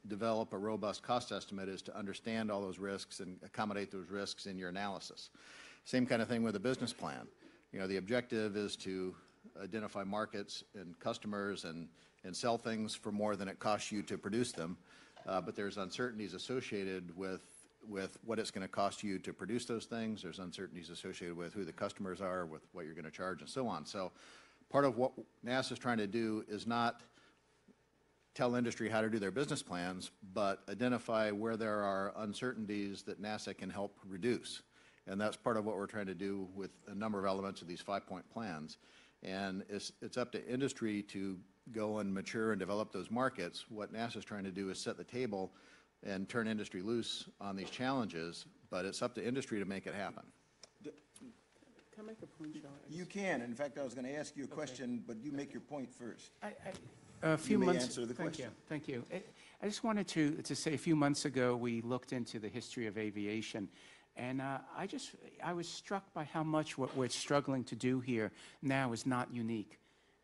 Speaker 6: develop a robust cost estimate is to understand all those risks and accommodate those risks in your analysis. Same kind of thing with a business plan. The objective is to identify markets and customers and sell things for more than it costs you to produce them. but there's uncertainties associated with what it's going to cost you to produce those things. There's uncertainties associated with who the customers are, with what you're going to charge, and so on. So part of what NASA is trying to do is not tell industry how to do their business plans, but identify where there are uncertainties that NASA can help reduce. And that's part of what we're trying to do with a number of elements of these 5-point plans. And it's up to industry to go and mature and develop those markets. What NASA is trying to do is set the table and turn industry loose on these challenges, but it's up to industry to make it happen.
Speaker 5: Can I make a point, Charlie?
Speaker 2: You can. In fact, I was going to ask you a question, but you make your point first.
Speaker 5: A few
Speaker 2: You may
Speaker 5: months.
Speaker 2: answer the question.
Speaker 5: Thank you. I just wanted to say a few months ago we looked into the history of aviation, and I was struck by how much what we're struggling to do here now is not unique.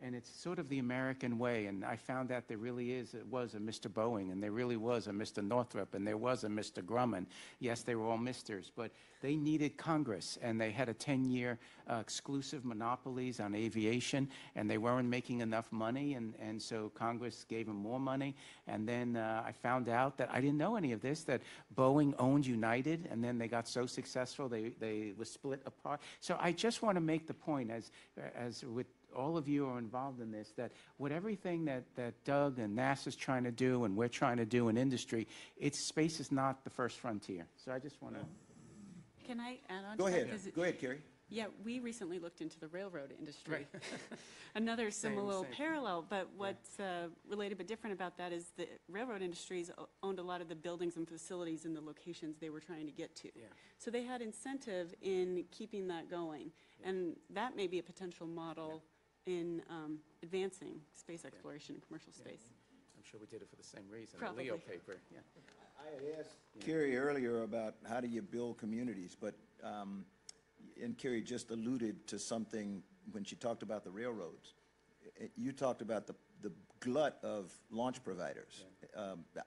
Speaker 5: And it's sort of the American way, and I found out there really was a Mr. Boeing, and there really was a Mr. Northrop, and there was a Mr. Grumman. Yes, they were all misters, but they needed Congress, and they had a 10-year exclusive monopolies on aviation, and they weren't making enough money, and so Congress gave them more money. And then I found out that I didn't know any of this, that Boeing owned United, and then they got so successful they were split apart. So I just want to make the point, as with all of you are involved in this, that with everything that Doug and NASA's trying to do and we're trying to do in industry, space is not the first frontier. So I just want to...
Speaker 4: Can I add on
Speaker 2: Go
Speaker 4: to that?
Speaker 2: ahead.
Speaker 4: 'Cause
Speaker 2: Go ahead, Kerry.
Speaker 4: Yeah, we recently looked into the railroad industry. Another similar
Speaker 5: same.
Speaker 4: parallel, but what's related but different about that is the railroad industries owned a lot of the buildings and facilities in the locations they were trying to get to.
Speaker 5: Yeah.
Speaker 4: So they had incentive in keeping that going, and that may be a potential model in advancing space exploration and commercial space.
Speaker 5: I'm sure we did it for the same reason,
Speaker 4: Probably.
Speaker 5: the Leo paper. Yeah.
Speaker 2: I had asked Kerry earlier about how do you build communities, but and Kerry just alluded to something when she talked about the railroads. You talked about the glut of launch providers.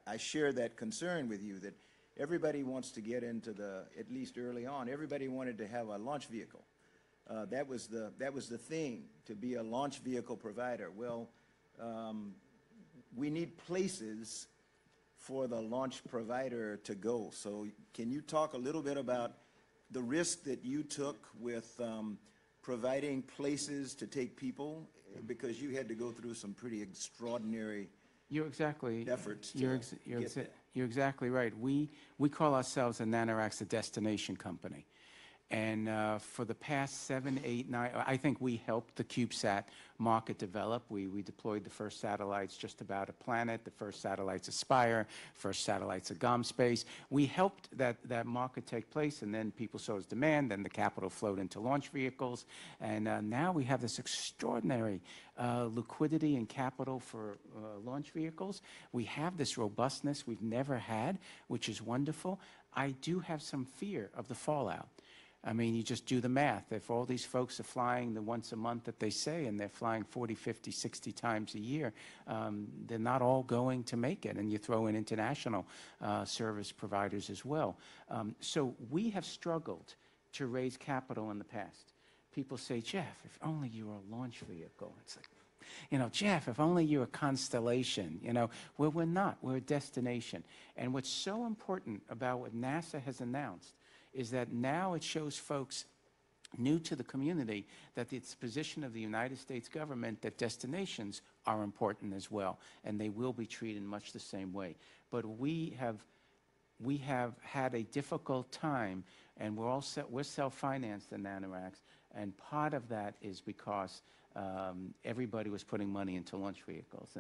Speaker 2: I share that concern with you that everybody wants to get into at least early on, everybody wanted to have a launch vehicle. That was the thing, to be a launch vehicle provider. Well, we need places for the launch provider to go. So can you talk a little bit about the risk that you took with providing places to take people, because you had to go through some pretty extraordinary efforts to get that?
Speaker 5: You're exactly right. We call ourselves at NanoRacks a destination company. And for the past 7, 8, 9, I think we helped the CubeSat market develop. We deployed the first satellites just about a planet, the first satellites Aspire, first satellites of GomSpace. We helped that market take place, and then people saw its demand, then the capital flowed into launch vehicles. And now we have this extraordinary liquidity and capital for launch vehicles. We have this robustness we've never had, which is wonderful. I do have some fear of the fallout. I mean, you just do the math. If all these folks are flying the once a month that they say, and they're flying 40, 50, 60 times a year, they're not all going to make it. And you throw in international service providers as well. So we have struggled to raise capital in the past. People say, Jeff, if only you were a launch vehicle. It's like, Jeff, if only you're a constellation. Well, we're not. We're a destination. And what's so important about what NASA has announced is that now it shows folks new to the community that it's the position of the United States government that destinations are important as well, and they will be treated much the same way. But we have had a difficult time, and we're self-financed in NanoRacks, and part of that is because everybody was putting money into launch vehicles,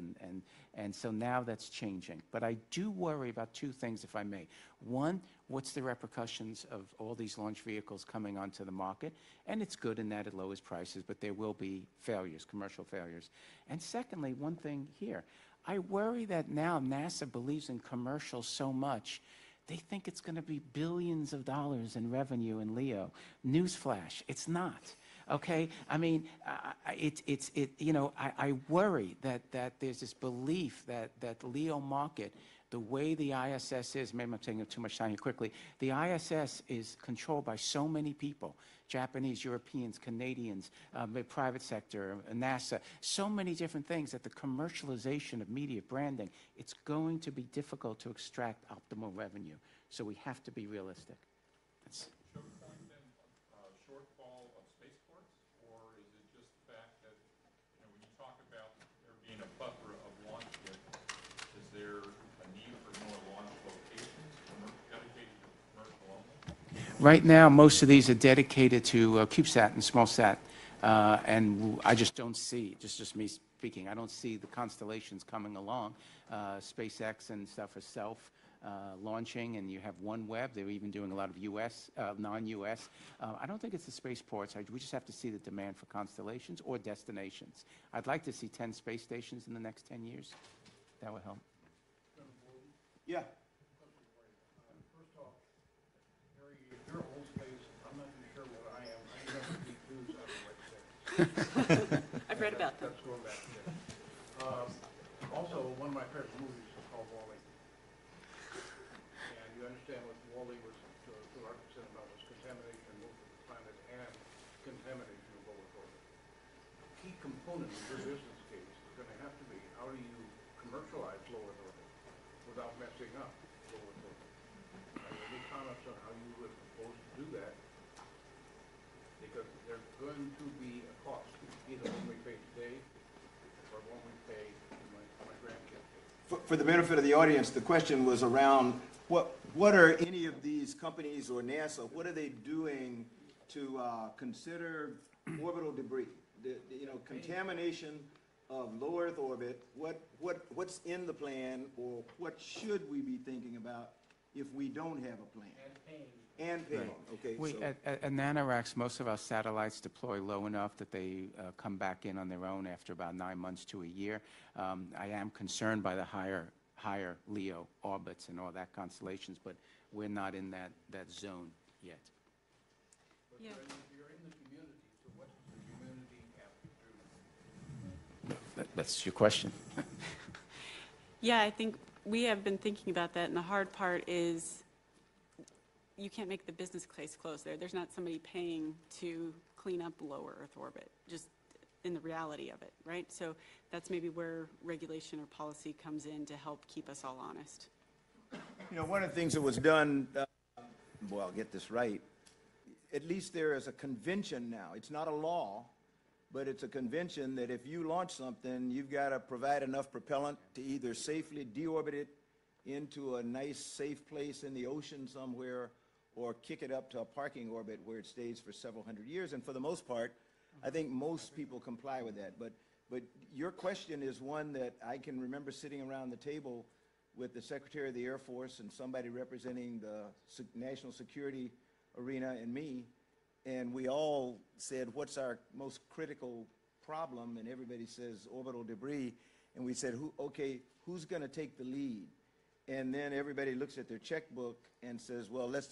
Speaker 5: and so now that's changing. But I do worry about two things, if I may. One, what's the repercussions of all these launch vehicles coming onto the market? And it's good in that it lowers prices, but there will be failures, commercial failures. And secondly, one thing here, I worry that now NASA believes in commercial so much, they think it's going to be billions of dollars in revenue in LEO. Newsflash, it's not. okay? I mean, I worry that there's this belief that the LEO market, the way the ISS is, maybe I'm taking up too much time here quickly, the ISS is controlled by so many people, Japanese, Europeans, Canadians, the private sector, NASA, so many different things that the commercialization of media branding, it's going to be difficult to extract optimal revenue. So we have to be realistic. That's
Speaker 8: shortfall of spaceports, or is it just the fact that, when you talk about there being a plethora of launch vehicles, is there a need for more launch locations dedicated to commercial only?
Speaker 5: right now, most of these are dedicated to CubeSat and SmallSat, and I just don't see, just me speaking, I don't see the constellations coming along. SpaceX and stuff are self launching, and you have OneWeb. They're even doing a lot of U.S., non-U.S. I don't think it's the spaceports. We just have to see the demand for constellations or destinations. I'd like to see 10 space stations in the next 10 years. That would help.
Speaker 2: Yeah.
Speaker 9: First off, Harry, if you're old space, I'm not too sure what I am. I remember deep news out of West
Speaker 4: I've read about them.
Speaker 9: That's going back there. Also, one of my favorite movies is called Wall-E. And you understand what Wall-E was, to a large extent, about was contamination of the planet and contamination of low Earth orbit. Key component of your business case is going to have to be, how do you commercialize low Earth orbit without messing up low Earth orbit? Any comments on how you would propose to do that? Because there's going to be a cost, either one we pay today or one we pay my grandkids.
Speaker 2: For the benefit of the audience, the question was around what are any of these companies or NASA, what are they doing to consider orbital debris? Contamination of low Earth orbit, what's in the plan, or what should we be thinking about if we don't have a plan? And paying. Okay.
Speaker 5: At NanoRacks, most of our satellites deploy low enough that they come back in on their own after about 9 months to a year. I am concerned by the higher LEO orbits and all that constellations, but we're not in that zone yet.
Speaker 9: But
Speaker 4: Yeah.
Speaker 9: you're in the community, so what does the community have to do?
Speaker 5: That's your question.
Speaker 4: Yeah, I think we have been thinking about that, and the hard part is you can't make the business case close there. There's not somebody paying to clean up lower Earth orbit, just in the reality of it, right? So that's maybe where regulation or policy comes in to help keep us all honest.
Speaker 2: One of the things that was done, well, I'll get this right, at least there is a convention now. It's not a law, but it's a convention that if you launch something, you've got to provide enough propellant to either safely deorbit it into a nice, safe place in the ocean somewhere, or kick it up to a parking orbit where it stays for several hundred years. And for the most part, I think most people comply with that. But your question is one that I can remember sitting around the table with the Secretary of the Air Force and somebody representing the national security arena and me, and we all said, what's our most critical problem? And everybody says orbital debris. And we said, who's going to take the lead? And then everybody looks at their checkbook and says, well, let's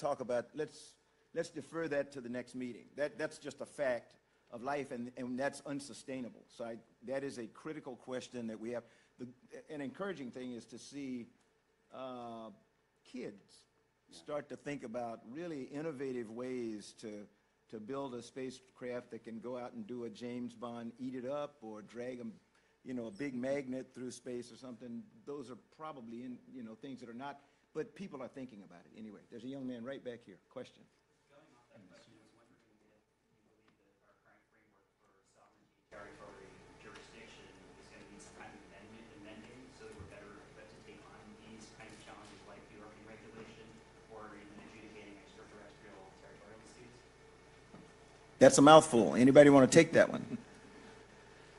Speaker 2: defer that to the next meeting. That's just a fact of life, and that's unsustainable. So that is a critical question that we have. An encouraging thing is to see kids start to think about really innovative ways to build a spacecraft that can go out and do a James Bond, eat it up, or drag them, a big magnet through space or something. Those are probably things that are not, but people are thinking about it anyway. There's a young man right back here. Question.
Speaker 10: Going off that question, I was wondering if you believe that our current framework for sovereignty territory jurisdiction is going to need some kind of amending so that we're better equipped to take on these kinds of challenges like the orbiting regulation or even adjudicating extraterrestrial territorial disputes?
Speaker 2: That's a mouthful. Anybody want to take that one?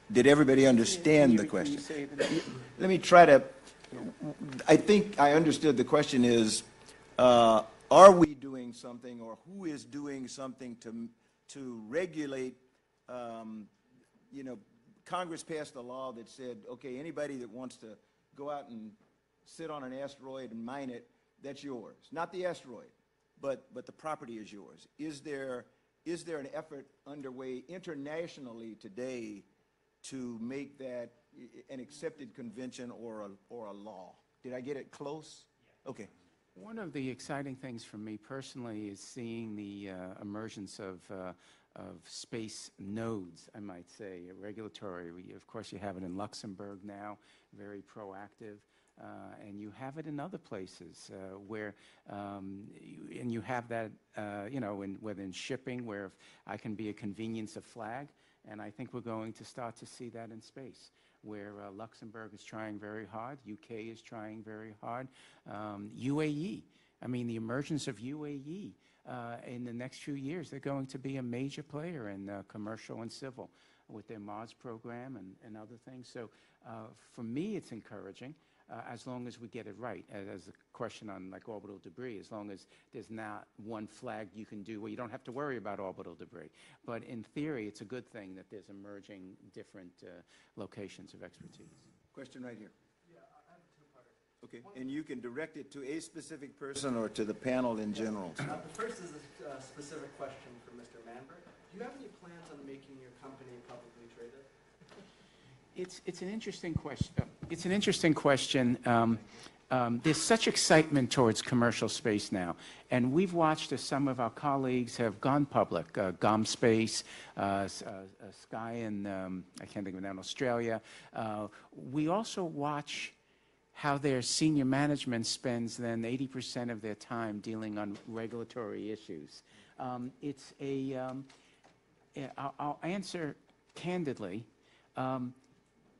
Speaker 2: Did everybody understand the question? Let me try to, I think I understood the question is, are we doing something, or who is doing something to regulate, Congress passed a law that said, okay, anybody that wants to go out and sit on an asteroid and mine it, that's yours. Not the asteroid, but the property is yours. Is there is there an effort underway internationally today to make that an accepted convention or a law? Did I get it close? Okay.
Speaker 5: One of the exciting things for me personally is seeing the emergence of space nodes, I might say, regulatory. Of course, you have it in Luxembourg now, very proactive. And you have it in other places where, and you have that, you know, whether in shipping, where I can be a convenience of flag, and I think we're going to start to see that in space, where Luxembourg is trying very hard, UK is trying very hard, UAE. I mean, the emergence of UAE in the next few years, they're going to be a major player in commercial and civil with their Mars program and other things. So for me, it's encouraging. As long as we get it right, as a question on like orbital debris, as long as there's not one flag you can do where you don't have to worry about orbital debris. But in theory, it's a good thing that there's emerging different locations of expertise.
Speaker 2: Question right here.
Speaker 11: Yeah, I have a two-parter.
Speaker 2: Okay, and you can direct it to a specific person or to the panel in general.
Speaker 11: The first is a specific question for Mr. Manber. Do you have any plans on making your company publicly traded?
Speaker 5: It's an interesting question. It's an interesting question. There's such excitement towards commercial space now, and we've watched as some of our colleagues have gone public. GomSpace, Sky, and I can't think of it now, Australia. We also watch how their senior management spends then 80% of their time dealing on regulatory issues. It's a. I'll answer candidly.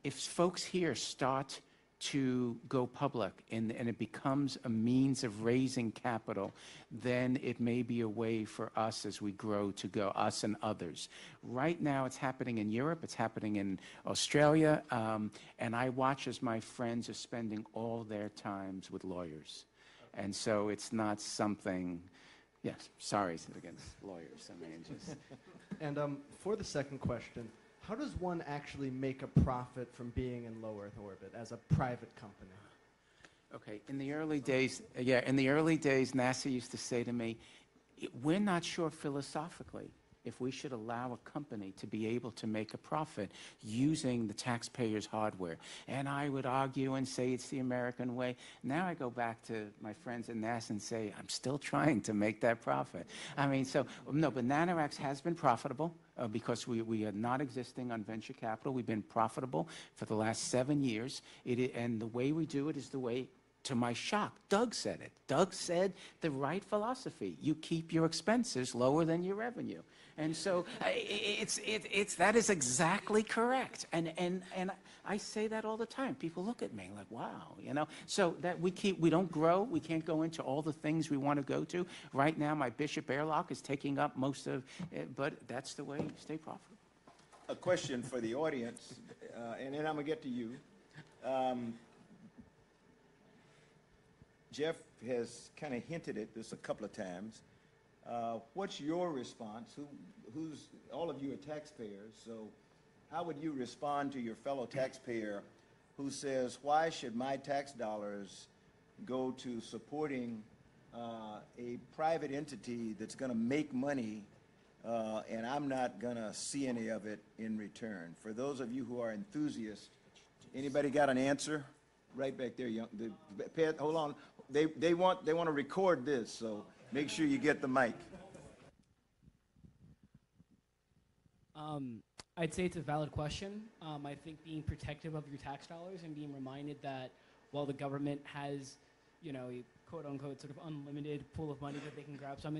Speaker 5: If folks here start to go public and it becomes a means of raising capital, then it may be a way for us as we grow to go, us and others. Right now it's happening in Europe, it's happening in Australia, and I watch as my friends are spending all their times with lawyers. And so it's not something, yes, sorry against lawyers. I mean, just.
Speaker 11: And for the second question, how does one actually make a profit from being in low Earth orbit as a private company?
Speaker 5: Okay, in the early days, NASA used to say to me, we're not sure philosophically if we should allow a company to be able to make a profit using the taxpayers' hardware. And I would argue and say it's the American way. Now I go back to my friends at NASA and say, I'm still trying to make that profit. I mean, so, no, but NanoRacks has been profitable because we are not existing on venture capital. We've been profitable for the last 7 years. And the way we do it is the way, to my shock, Doug said it. Doug said the right philosophy. You keep your expenses lower than your revenue. And so that is exactly correct. And I say that all the time. People look at me like, wow, you know. So that we don't grow. We can't go into all the things we want to go to. Right now, my Bishop airlock is taking up most of it, but that's the way you stay profitable.
Speaker 2: A question for the audience, and then I'm going to get to you. Jeff has kind of hinted at this a couple of times. What's your response? All of you are taxpayers, so how would you respond to your fellow taxpayer who says, why should my tax dollars go to supporting a private entity that's going to make money and I'm not going to see any of it in return? For those of you who are enthusiasts, anybody got an answer? Right back there, young. Hold on. They want to record this, so make sure you get the mic.
Speaker 12: I'd say it's a valid question. I think being protective of your tax dollars and being reminded that while the government has, you know, a quote-unquote sort of unlimited pool of money that they can grab from,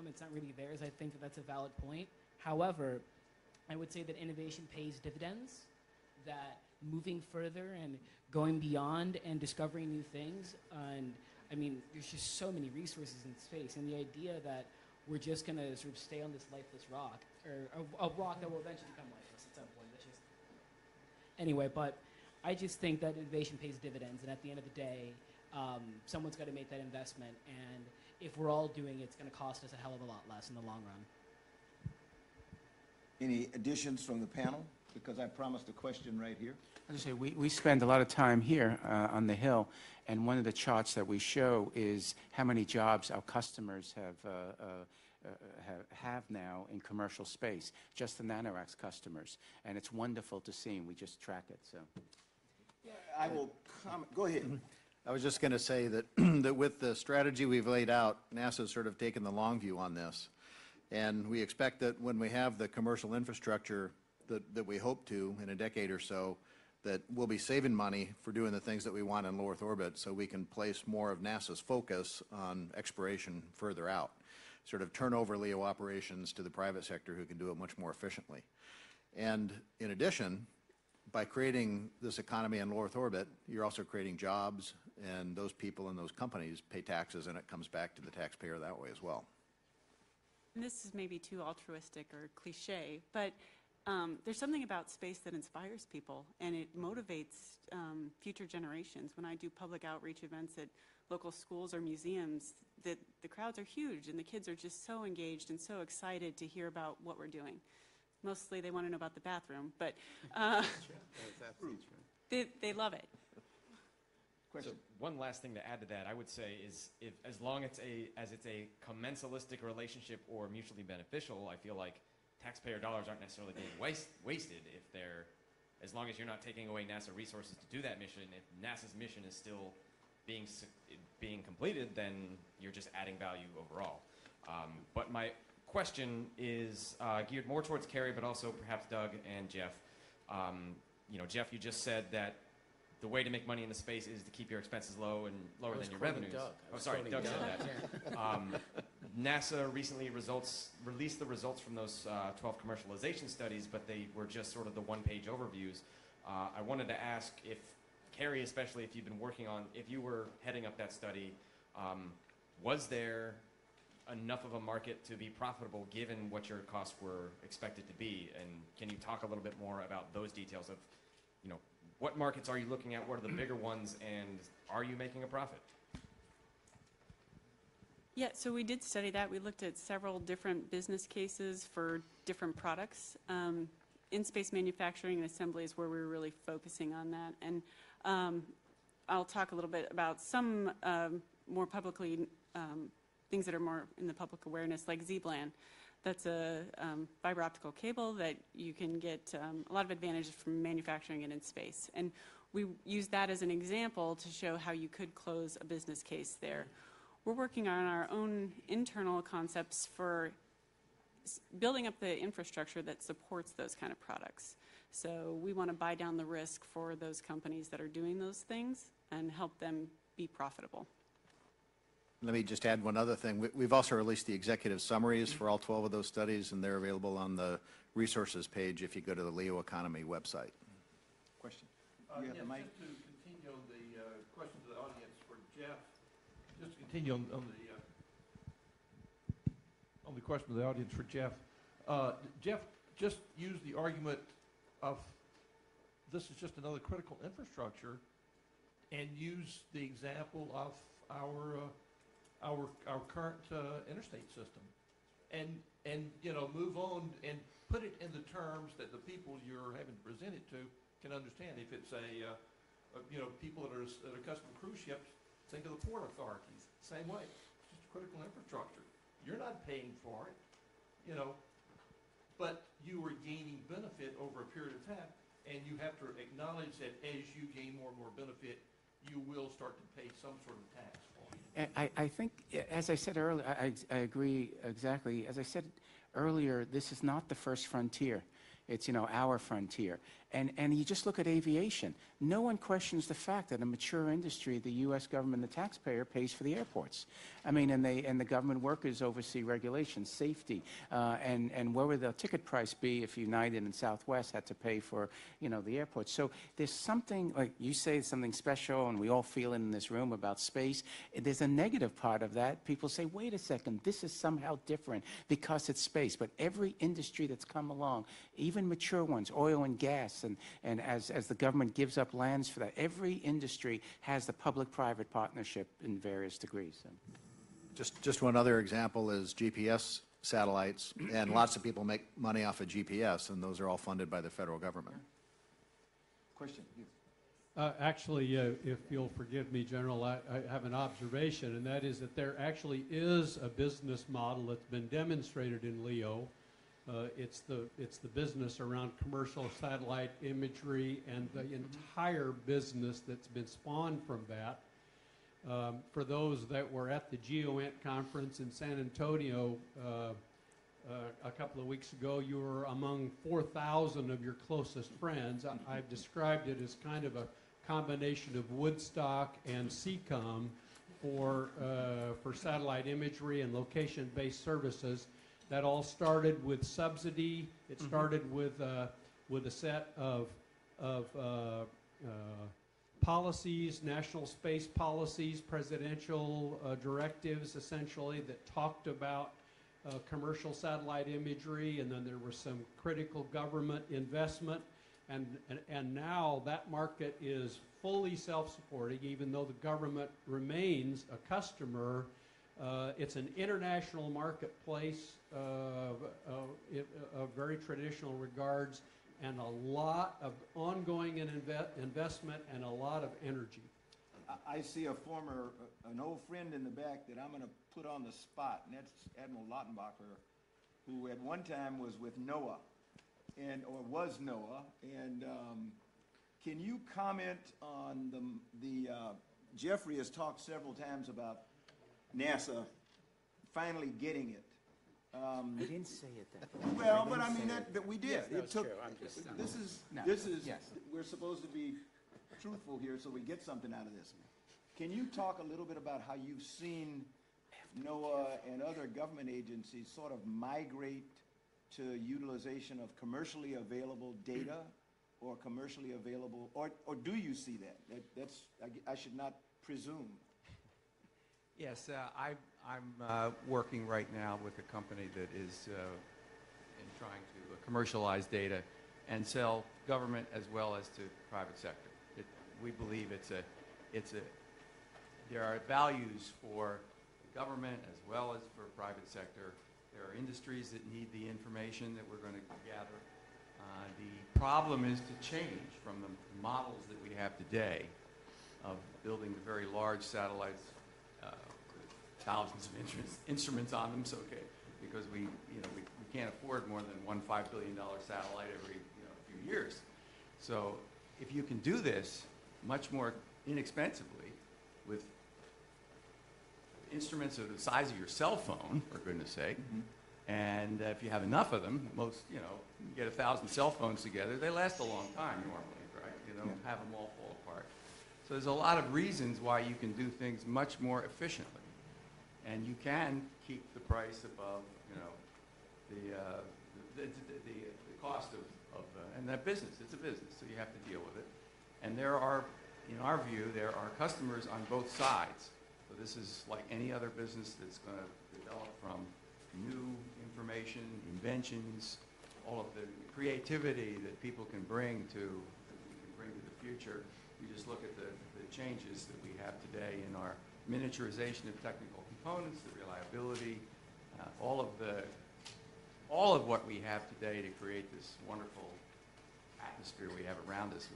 Speaker 12: it's not really theirs. I think that that's a valid point. However, I would say that innovation pays dividends, that moving further and going beyond and discovering new things, and I mean, there's just so many resources in space, and the idea that we're just going to sort of stay on this lifeless rock, or a rock that will eventually become lifeless at some point. That's just anyway. But I just think that innovation pays dividends, and at the end of the day, someone's got to make that investment, and if we're all doing it, it's going to cost us a hell of a lot less in the long run.
Speaker 2: Any additions from the panel? Because I promised a question right here.
Speaker 5: I was going to say, we spend a lot of time here on the Hill, and one of the charts that we show is how many jobs our customers have have now in commercial space, just the NanoRacks customers. And it's wonderful to see, and we just track it. So,
Speaker 2: I will comment. Go ahead.
Speaker 6: I was just going to say that, that with the strategy we've laid out, NASA's sort of taken the long view on this. And we expect that when we have the commercial infrastructure that we hope to in a decade or so, that we'll be saving money for doing the things that we want in low Earth orbit, so we can place more of NASA's focus on exploration further out, sort of turn over LEO operations to the private sector who can do it much more efficiently. And in addition, by creating this economy in low Earth orbit, you're also creating jobs, and those people and those companies pay taxes, and it comes back to the taxpayer that way as well.
Speaker 4: And this is maybe too altruistic or cliche, but there's something about space that inspires people, and it motivates future generations. When I do public outreach events at local schools or museums, the crowds are huge, and the kids are just so engaged and so excited to hear about what we're doing. Mostly they want to know about the bathroom, but they love it.
Speaker 13: So one last thing to add to that, I would say, is if as long as it's a commensalistic relationship or mutually beneficial, I feel like taxpayer dollars aren't necessarily being wasted if they're, as long as you're not taking away NASA resources to do that mission. If NASA's mission is still being completed, then you're just adding value overall. But my question is geared more towards Kerry, but also perhaps Doug and Jeff. Jeff, you just said that the way to make money in the space is to keep your expenses low and lower than your revenues. Doug said that. NASA recently released the results from those 12 commercialization studies, but they were just sort of the one-page overviews. I wanted to ask if, Kerry, especially if you've been working on, if you were heading up that study, was there enough of a market to be profitable given what your costs were expected to be? And can you talk a little bit more about those details of, what markets are you looking at, what are the bigger ones, and are you making a profit?
Speaker 4: Yeah, so we did study that. We looked at several different business cases for different products. In-space manufacturing and assembly is where we were really focusing on that. And I'll talk a little bit about some more publicly, things that are more in the public awareness, like Z-Bland. That's a fiber optical cable that you can get a lot of advantages from manufacturing it in space. And we use that as an example to show how you could close a business case there. We're working on our own internal concepts for building up the infrastructure that supports those kind of products. So we want to buy down the risk for those companies that are doing those things and help them be profitable.
Speaker 6: Let me just add one other thing. We've also released the executive summaries for all 12 of those studies, and they're available on the resources page if you go to the LEO Economy website.
Speaker 2: Question?
Speaker 7: Just to continue on the questions of the audience for Jeff, just to continue on the question of the audience for Jeff. Jeff just used the argument of this is just another critical infrastructure, and used the example of our current interstate system, and move on and put it in the terms that the people you're having to present it to can understand. If it's people that are accustomed to cruise ships, think of the port authorities. Same way, it's just critical infrastructure. You're not paying for it, but you are gaining benefit over a period of time, and you have to acknowledge that as you gain more and more benefit, you will start to pay some sort of tax for it.
Speaker 5: I think, as I said earlier, I agree exactly. As I said earlier, this is not the first frontier. It's, our frontier. And you just look at aviation. No one questions the fact that a mature industry, the U.S. government, the taxpayer, pays for the airports. I mean, and the government workers oversee regulations, safety, and where would the ticket price be if United and Southwest had to pay for, the airports. So there's something, like you say, something special, and we all feel it in this room about space. There's a negative part of that. People say, wait a second, this is somehow different because it's space. But every industry that's come along, even mature ones, oil and gas, and as the government gives up lands for that, every industry has the public-private partnership in various degrees. So.
Speaker 6: Just one other example is GPS satellites, and lots of people make money off of GPS, and those are all funded by the federal government.
Speaker 2: Question?
Speaker 14: Actually, if you'll forgive me, General, I have an observation, and that is that there actually is a business model that's been demonstrated in LEO. It's the business around commercial satellite imagery and the entire business that's been spawned from that. For those that were at the GeoEnt conference in San Antonio a couple of weeks ago, you were among 4,000 of your closest friends. I've described it as kind of a combination of Woodstock and CCOM for satellite imagery and location-based services. That all started with subsidy. It started with a set of policies, national space policies, presidential directives, essentially, that talked about commercial satellite imagery, and then there was some critical government investment, and now that market is fully self-supporting, even though the government remains a customer. It's an international marketplace of very traditional regards, and a lot of ongoing investment and a lot of energy.
Speaker 2: I see an old friend in the back that I'm going to put on the spot, and that's Admiral Lautenbacher, who at one time was with NOAA, or was NOAA. And can you comment on Jeffrey has talked several times about NASA finally getting it.
Speaker 5: I didn't say it that way.
Speaker 2: Well, but I mean that we did.
Speaker 5: Yes,
Speaker 2: it took.
Speaker 5: true. I'm just,
Speaker 2: This is.
Speaker 5: Yes.
Speaker 2: We're supposed to be truthful here, so we get something out of this. Can you talk a little bit about how you've seen NOAA and other government agencies sort of migrate to utilization of commercially available data, or commercially available, or do you see that? That's I should not presume.
Speaker 15: Yes, I'm working right now with a company that is in trying to commercialize data and sell government as well as to private sector. We believe there are values for government as well as for private sector. There are industries that need the information that we're going to gather. The problem is to change from the models that we have today of building the very large satellites, thousands of instruments on them, because we can't afford more than one $5 billion satellite every few years. So if you can do this much more inexpensively with instruments of the size of your cell phone, for goodness sake, and if you have enough of them, you get 1,000 cell phones together, they last a long time normally, right? You don't have them all fall apart. So there's a lot of reasons why you can do things much more efficiently. And you can keep the price above, the cost of and that business. It's a business, so you have to deal with it. And there are, in our view, there are customers on both sides. So this is like any other business that's going to develop from new information, inventions, all of the creativity that people can bring to the future. You just look at the changes that we have today in our miniaturization of technical components, the reliability, all of what we have today to create this wonderful atmosphere we have around us,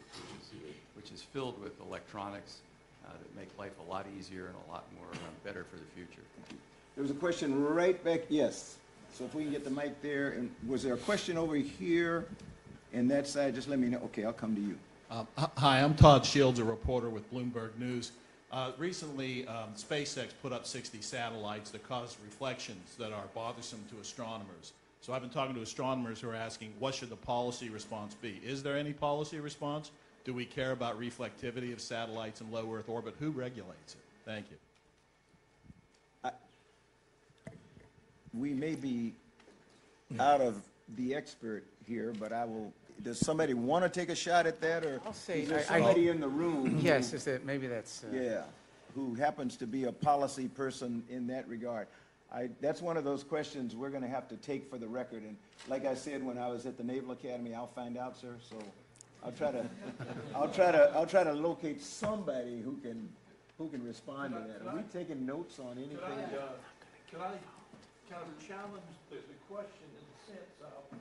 Speaker 15: which is filled with electronics that make life a lot easier and a lot more better for the future.
Speaker 2: There was a question right back. Yes. So if we can get the mic there. And was there a question over here in that side? Just let me know. Okay, I'll come to you.
Speaker 16: Hi, I'm Todd Shields, a reporter with Bloomberg News. Recently, SpaceX put up 60 satellites that cause reflections that are bothersome to astronomers. So I've been talking to astronomers who are asking, what should the policy response be? Is there any policy response? Do we care about reflectivity of satellites in low Earth orbit? Who regulates it? Thank you.
Speaker 2: We may be out of the expert here, but I will. Does somebody want to take a shot at that, or
Speaker 5: I'll say,
Speaker 2: is there somebody in the room?
Speaker 5: Yes, is that maybe that's.
Speaker 2: Yeah, who happens to be a policy person in that regard. That's one of those questions we're going to have to take for the record. And like I said, when I was at the Naval Academy, I'll find out, sir. So I'll try to locate somebody who can respond to that. Are we taking notes on anything?
Speaker 7: Could I kind of challenge the question in the sense of,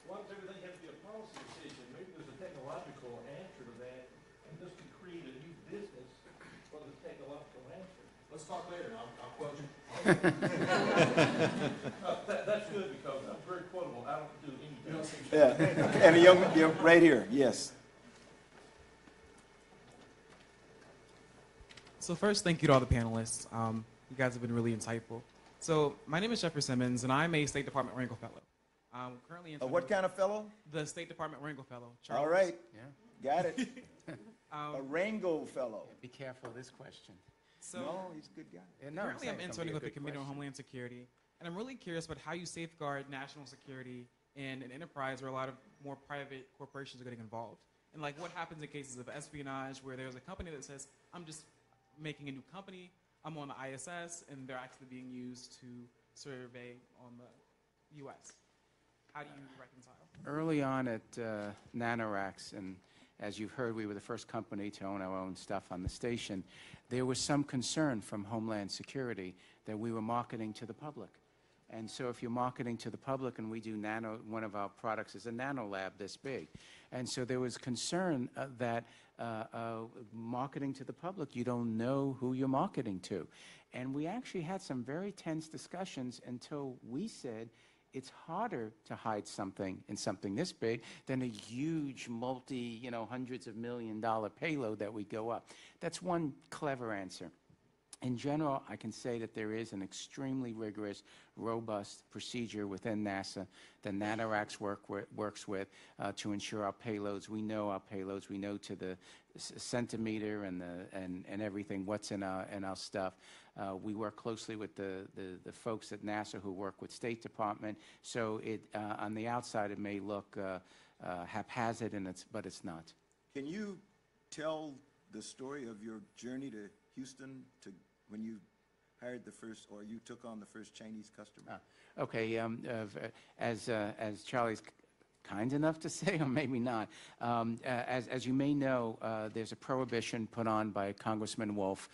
Speaker 7: why does everything have to be a policy decision? Maybe there's a technological answer to that, and this could Let's talk later, and I'll quote you. That's good, because I'm very quotable. I don't do anything.
Speaker 2: Yeah, and a young, right here, yes.
Speaker 17: So first, thank you to all the panelists. You guys have been really insightful. So my name is Jeffrey Timmons, and I'm a State Department Wrangell Fellow. I'm currently in
Speaker 2: what kind of fellow?
Speaker 17: The State Department Wrangell Fellow. Charles.
Speaker 2: All right.
Speaker 5: Yeah.
Speaker 2: Got it. A Wrangell fellow.
Speaker 5: Be careful of this question.
Speaker 17: So
Speaker 2: no, he's a good guy.
Speaker 5: Yeah, no,
Speaker 17: currently, I'm interning with the Committee on Homeland Security, and I'm really curious about how you safeguard national security in an enterprise where a lot of more private corporations are getting involved. And like, what happens in cases of espionage where there's a company that says, I'm just making a new company, I'm on the ISS, and they're actually being used to survey on the U.S. How do you reconcile?
Speaker 5: Early on at NanoRacks, and as you've heard, we were the first company to own our own stuff on the station. There was some concern from Homeland Security that we were marketing to the public. And so if you're marketing to the public, and we do one of our products is a nano lab this big. And so there was concern that marketing to the public, you don't know who you're marketing to. And we actually had some very tense discussions until we said, it's harder to hide something in something this big than a huge hundreds of $million payload that we go up. That's one clever answer. In general, I can say that there is an extremely rigorous, robust procedure within NASA that NanoRacks works with to ensure our payloads. We know our payloads. We know to the centimeter and everything what's in our stuff. We work closely with the folks at NASA who work with State Department. So on the outside it may look haphazard, but it's not.
Speaker 2: Can you tell the story of your journey to Houston when you hired the first, or you took on the first Chinese customer?
Speaker 5: Okay, as Charlie's kind enough to say, or maybe not, as you may know, there's a prohibition put on by Congressman Wolf,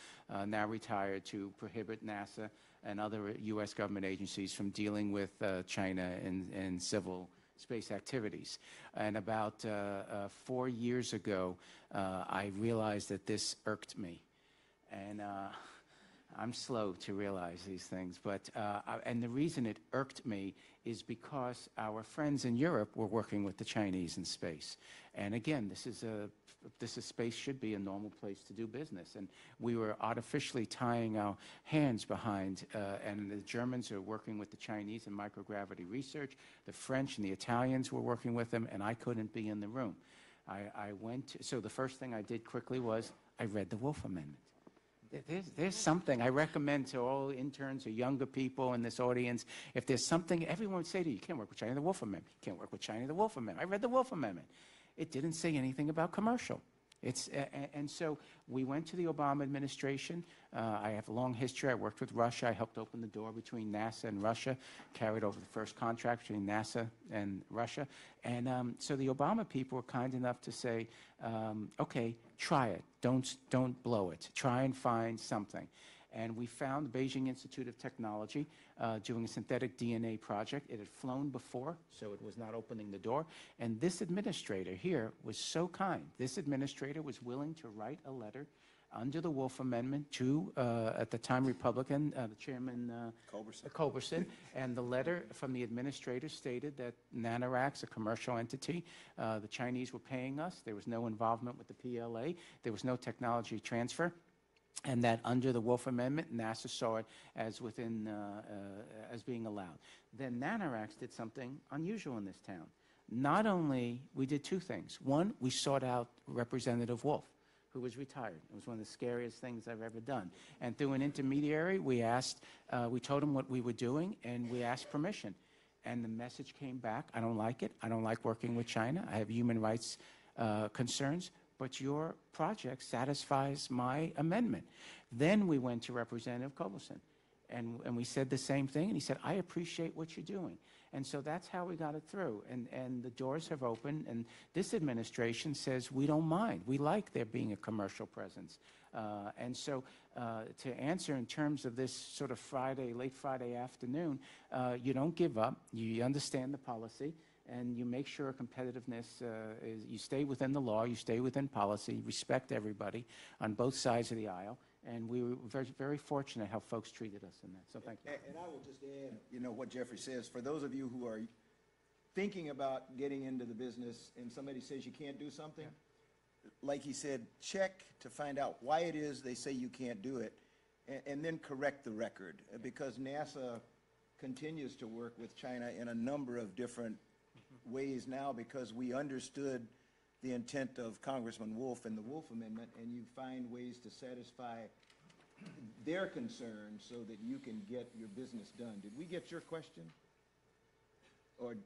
Speaker 5: now retired, to prohibit NASA and other U.S. government agencies from dealing with China in civil space activities. And about 4 years ago, I realized that this irked me. And I'm slow to realize these things, and the reason it irked me is because our friends in Europe were working with the Chinese in space. And again, space should be a normal place to do business. And we were artificially tying our hands behind, and the Germans are working with the Chinese in microgravity research. The French and the Italians were working with them, and I couldn't be in the room. So the first thing I did quickly was I read the Wolf Amendment. There's something I recommend to all interns or younger people in this audience. If there's something, everyone would say to you, you can't work with China, the Wolf Amendment. You can't work with China, the Wolf Amendment. I read the Wolf Amendment. It didn't say anything about commercial. And so we went to the Obama administration. I have a long history. I worked with Russia. I helped open the door between NASA and Russia, carried over the first contract between NASA and Russia. And so the Obama people were kind enough to say, okay, try it. Don't blow it. Try and find something. And we found the Beijing Institute of Technology doing a synthetic DNA project. It had flown before, so it was not opening the door. And this administrator here was so kind. This administrator was willing to write a letter under the Wolf Amendment to, at the time, Republican, the chairman Culberson. And the letter from the administrator stated that NanoRacks, a commercial entity, the Chinese were paying us. There was no involvement with the PLA. There was no technology transfer. And that under the Wolf Amendment, NASA saw it as as being allowed. Then NanoRacks did something unusual in this town. Not only, we did two things. One, we sought out Representative Wolf, who was retired. It was one of the scariest things I've ever done. And through an intermediary, we told him what we were doing, and we asked permission. And the message came back, I don't like it. I don't like working with China. I have human rights concerns. But your project satisfies my amendment. Then we went to Representative Culberson, and we said the same thing, and he said, I appreciate what you're doing. And so that's how we got it through, and the doors have opened, and this administration says we don't mind. We like there being a commercial presence. And so to answer in terms of this sort of late Friday afternoon, you don't give up. You understand the policy. And you make sure competitiveness you stay within the law, you stay within policy, respect everybody on both sides of the aisle, And we were very, very fortunate how folks treated us in that, so thank you.
Speaker 2: And I will just add, you know, what Jeffrey says, for those of you who are thinking about getting into the business and somebody says you can't do something, like he said, check to find out why it is they say you can't do it, and then correct the record, because NASA continues to work with China in a number of different ways now, because we understood the intent of Congressman Wolf and the Wolf Amendment, and you find ways to satisfy their concerns so that you can get your business done. Did we get your question? Or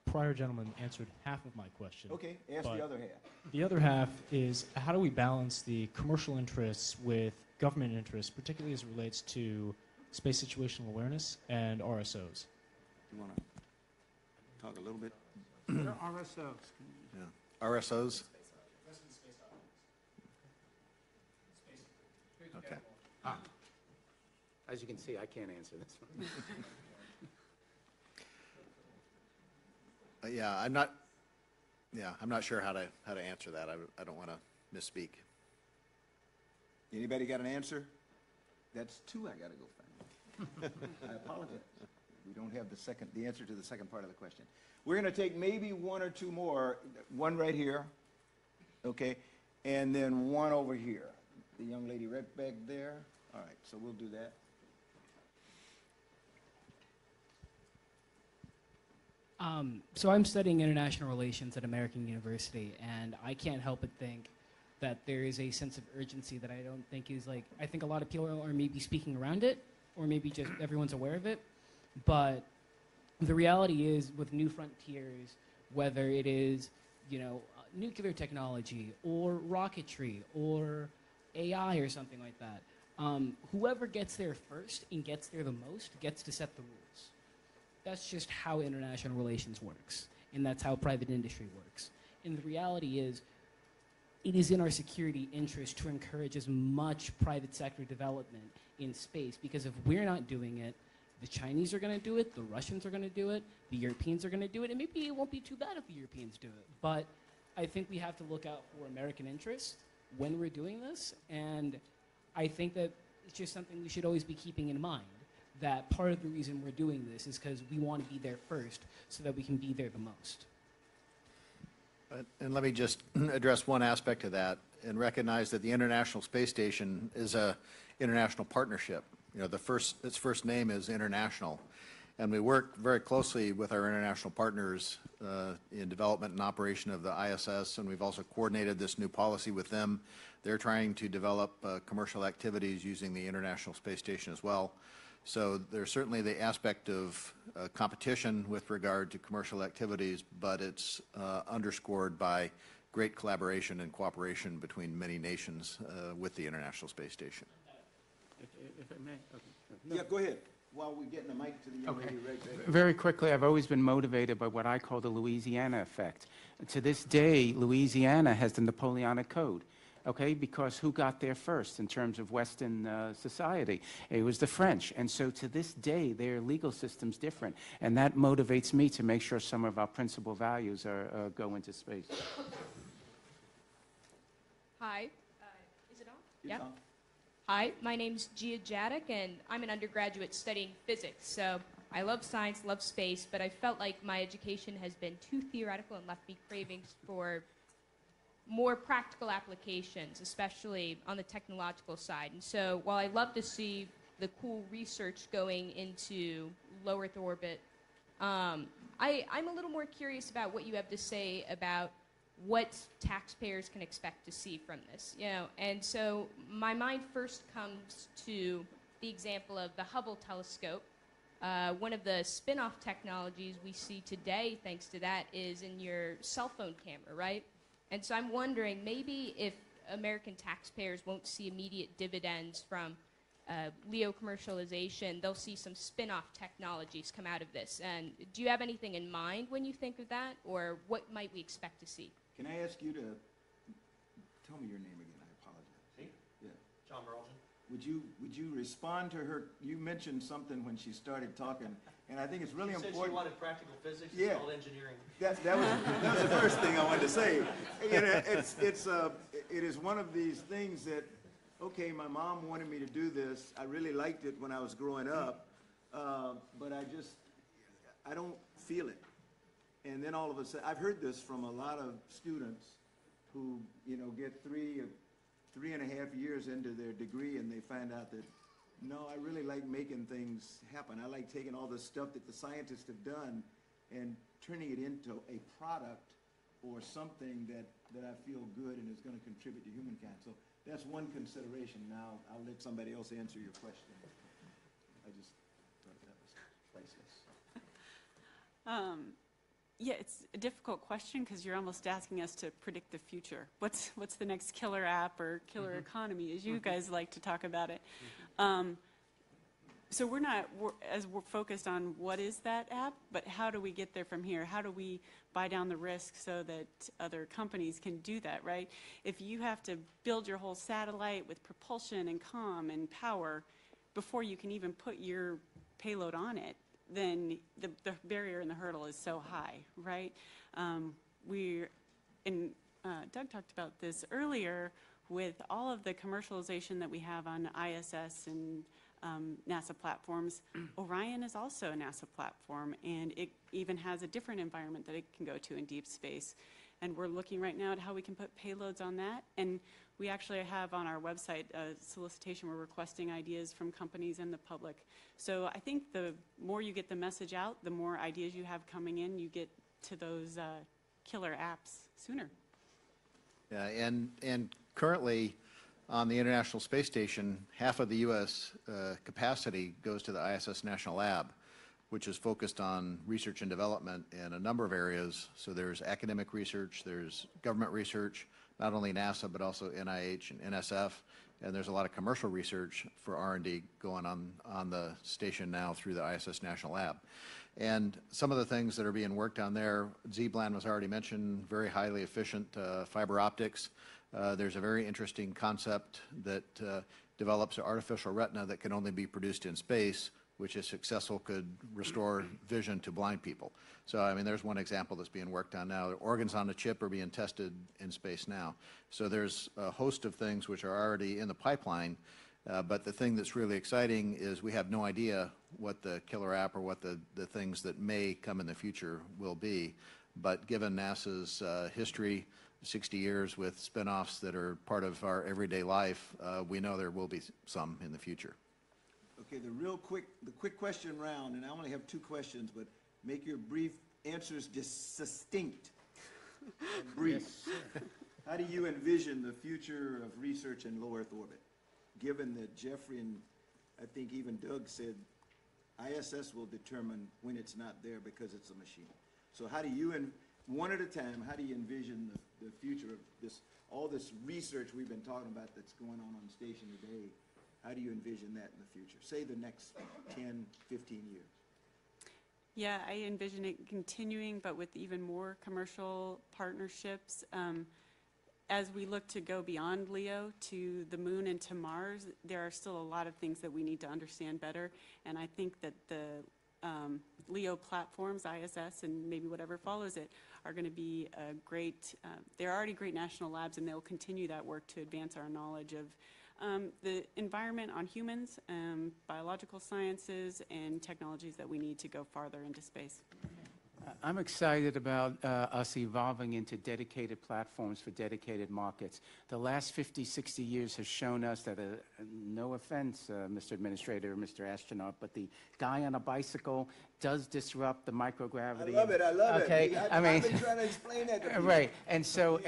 Speaker 18: prior gentleman answered half of my question.
Speaker 2: okay, ask the other half.
Speaker 18: The other half is, how do we balance the commercial interests with government interests, particularly as it relates to space situational awareness and RSOs?
Speaker 2: You want to talk a little bit?
Speaker 5: What are RSOs?
Speaker 6: Yeah. RSOs?
Speaker 5: Okay. As you can see, I can't answer this one.
Speaker 6: I'm not sure how to answer that. I don't want to misspeak.
Speaker 2: Anybody got an answer? That's two I got to go find. I apologize. We don't have the answer to the second part of the question. We're going to take maybe one or two more, one right here, okay, and then one over here. The young lady right back there. All right, so we'll do that.
Speaker 12: So I'm studying international relations at American University, and I can't help but think that there is a sense of urgency that I don't think is like, I think a lot of people are maybe speaking around it, or maybe just everyone's aware of it, but the reality is with new frontiers, whether it is, you know, nuclear technology or rocketry or AI or something like that, whoever gets there first and gets there the most gets to set the rules. That's just how international relations works, and that's how private industry works. And the reality is, it is in our security interest to encourage as much private sector development in space, because if we're not doing it, the Chinese are going to do it, the Russians are going to do it, the Europeans are going to do it, and maybe it won't be too bad if the Europeans do it. But I think we have to look out for American interests when we're doing this, and I think that it's just something we should always be keeping in mind, that part of the reason we're doing this is because we want to be there first so that we can be there the most.
Speaker 6: And let me just address one aspect of that and recognize that the International Space Station is a international partnership. You know, its first name is international, and we work very closely with our international partners in development and operation of the ISS, and we've also coordinated this new policy with them. They're trying to develop commercial activities using the International Space Station as well. So there's certainly the aspect of competition with regard to commercial activities, but it's underscored by great collaboration and cooperation between many nations with the International Space Station.
Speaker 5: If I may. Okay.
Speaker 2: Yeah, go ahead. While we're getting the mic to the young lady right there.
Speaker 5: Very quickly, I've always been motivated by what I call the Louisiana effect. To this day, Louisiana has the Napoleonic Code. Okay, because who got there first in terms of Western society? It was the French. And so to this day, their legal system's different. And that motivates me to make sure some of our principal values go into space.
Speaker 19: Hi. Is it on? Yeah. Hi, my name's Gia Jadek, and I'm an undergraduate studying physics. So I love science, love space, but I felt like my education has been too theoretical and left me cravings for more practical applications, especially on the technological side. And so while I love to see the cool research going into low Earth orbit, I'm a little more curious about what you have to say about what taxpayers can expect to see from this. You know, and so my mind first comes to the example of the Hubble telescope. One of the spin-off technologies we see today, thanks to that, is in your cell phone camera, right? And so I'm wondering, maybe if American taxpayers won't see immediate dividends from LEO commercialization, they'll see some spin-off technologies come out of this. And do you have anything in mind when you think of that, or what might we expect to see?
Speaker 2: Can I ask you to tell me your name again? I apologize.
Speaker 20: See?
Speaker 2: Yeah.
Speaker 20: John Burlington.
Speaker 2: Would you respond to her? You mentioned something when she started talking, and I think it's really important.
Speaker 20: She said she wanted practical physics.
Speaker 2: Yeah.
Speaker 20: It's called engineering.
Speaker 2: That was the first thing I wanted to say. You know, it is one of these things that, okay, my mom wanted me to do this. I really liked it when I was growing up, but I don't feel it. And then all of a sudden, I've heard this from a lot of students who, get 3.5 years into their degree and they find out that, no, I really like making things happen. I like taking all the stuff that the scientists have done and turning it into a product or something that I feel good and is going to contribute to humankind. So that's one consideration. Now I'll let somebody else answer your question. I just thought that was priceless.
Speaker 4: Yeah, it's a difficult question because you're almost asking us to predict the future. What's the next killer app or killer economy, as you guys like to talk about it. So we're focused on what is that app, but how do we get there from here? How do we buy down the risk so that other companies can do that, right? If you have to build your whole satellite with propulsion and comm and power before you can even put your payload on it, then the barrier and the hurdle is so high, right? Doug talked about this earlier with all of the commercialization that we have on ISS and NASA platforms. Orion is also a NASA platform, and it even has a different environment that it can go to in deep space. And we're looking right now at how we can put payloads on that. And we actually have on our website a solicitation. We're requesting ideas from companies and the public. So I think the more you get the message out, the more ideas you have coming in, you get to those killer apps sooner.
Speaker 6: Yeah, and currently on the International Space Station, half of the U.S. Capacity goes to the ISS National Lab, which is focused on research and development in a number of areas. So there's academic research, there's government research, not only NASA, but also NIH and NSF, and there's a lot of commercial research for R&D going on the station now through the ISS National Lab. And some of the things that are being worked on there, Z-band was already mentioned, very highly efficient fiber optics. There's a very interesting concept that develops an artificial retina that can only be produced in space, which if successful could restore vision to blind people. So I mean, there's one example that's being worked on now. Organs on a chip are being tested in space now. So there's a host of things which are already in the pipeline, but the thing that's really exciting is we have no idea what the killer app or what the things that may come in the future will be. But given NASA's history, 60 years with spin-offs that are part of our everyday life, we know there will be some in the future.
Speaker 2: Okay, the quick question round, and I only have 2 questions, but make your brief answers just succinct and brief. Yes, how do you envision the future of research in low Earth orbit, given that Jeffrey and I think even Doug said ISS will determine when it's not there because it's a machine. So how do you, one at a time, how do you envision the future of all this research we've been talking about that's going on the station today? How do you envision that in the future? Say the next 10, 15 years.
Speaker 4: Yeah, I envision it continuing, but with even more commercial partnerships. As we look to go beyond LEO to the moon and to Mars, there are still a lot of things that we need to understand better. And I think that the LEO platforms, ISS, and maybe whatever follows it, are going to be a great, they're already great national labs, and they'll continue that work to advance our knowledge of the environment on humans, biological sciences, and technologies that we need to go farther into space.
Speaker 5: I'm excited about us evolving into dedicated platforms for dedicated markets. The last 50, 60 years has shown us that, no offense, Mr. Administrator, Mr. Astronaut, but the guy on a bicycle does disrupt the microgravity.
Speaker 2: I love it, I love
Speaker 5: it.
Speaker 2: I've been trying to explain that to people.
Speaker 5: Right, and so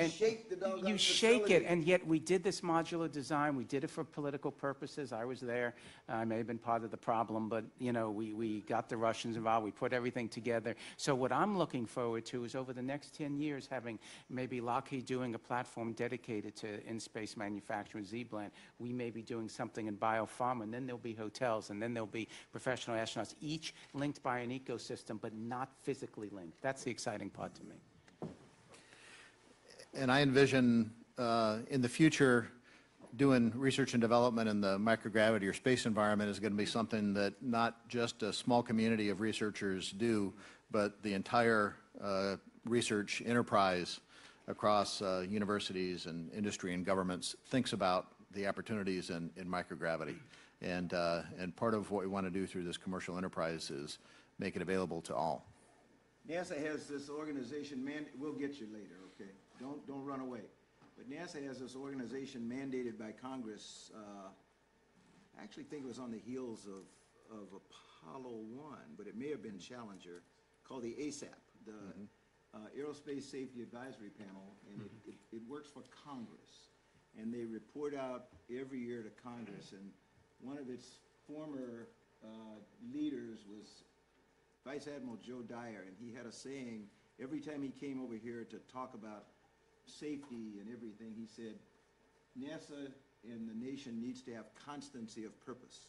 Speaker 2: you
Speaker 5: shake it, and yet we did this modular design. We did it for political purposes. I was there. I may have been part of the problem, but we got the Russians involved. We put everything together. So what I'm looking forward to is over the next 10 years having maybe Lockheed doing a platform dedicated to in-space manufacturing, Z-band. We may be doing something in biopharma, and then there'll be hotels, and then there'll be professional astronauts, each linked by an ecosystem, but not physically linked. That's the exciting part to me.
Speaker 6: And I envision in the future doing research and development in the microgravity or space environment is going to be something that not just a small community of researchers do, but the entire research enterprise across universities and industry and governments thinks about the opportunities in microgravity. And part of what we want to do through this commercial enterprise is make it available to all.
Speaker 2: NASA has this organization, we'll get you later, okay? Don't run away. But NASA has this organization mandated by Congress, I actually think it was on the heels of Apollo 1, but it may have been Challenger, called the ASAP, the Aerospace Safety Advisory Panel, and it works for Congress. And they report out every year to Congress, and one of its former leaders was Vice Admiral Joe Dyer, and he had a saying every time he came over here to talk about safety and everything. He said, NASA and the nation needs to have constancy of purpose.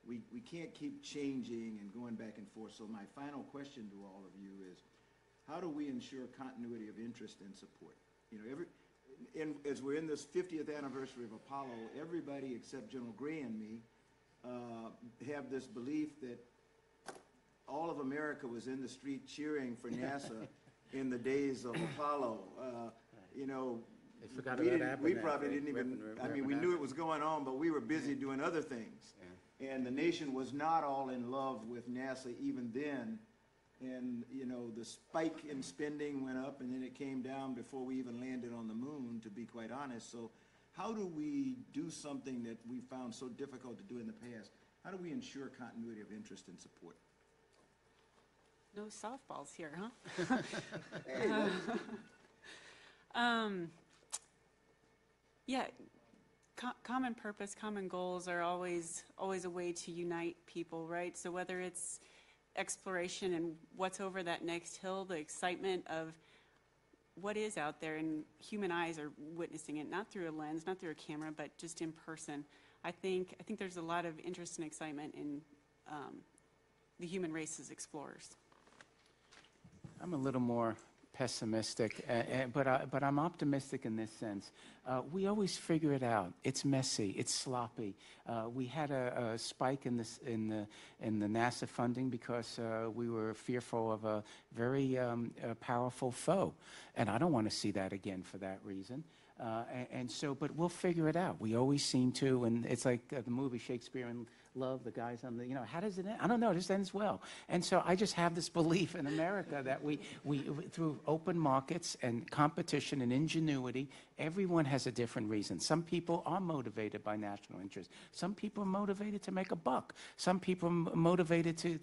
Speaker 2: We can't keep changing and going back and forth. So my final question to all of you is, how do we ensure continuity of interest and support? You know, as we're in this 50th anniversary of Apollo, everybody except General Gray and me have this belief that all of America was in the street cheering for NASA in the days of Apollo. You know,
Speaker 5: They forgot
Speaker 2: we
Speaker 5: about that.
Speaker 2: we probably didn't even, I mean, we knew it was going on, but we were busy doing other things. And the nation was not all in love with NASA even then. And, you know, the spike in spending went up, and then it came down before we even landed on the moon, to be quite honest. So how do we do something that we found so difficult to do in the past? How do we ensure continuity of interest and support?
Speaker 4: No softballs here, huh? Yeah, common purpose, common goals are always a way to unite people, right? So whether it's exploration and what's over that next hill, the excitement of what is out there, and human eyes are witnessing it, not through a lens, not through a camera, but just in person. I think there's a lot of interest and excitement in the human race as explorers.
Speaker 5: I'm a little more pessimistic, but I'm optimistic in this sense. We always figure it out. It's messy. It's sloppy. We had a spike in the NASA funding because we were fearful of a very powerful foe, and I don't want to see that again for that reason. And so, but we'll figure it out. We always seem to, and it's like the movie Shakespeare in Love, the guys on the, you know, how does it end? I don't know, it just ends well. And so I just have this belief in America that we through open markets and competition and ingenuity, everyone has a different reason. Some people are motivated by national interest. Some people are motivated to make a buck. Some people are motivated to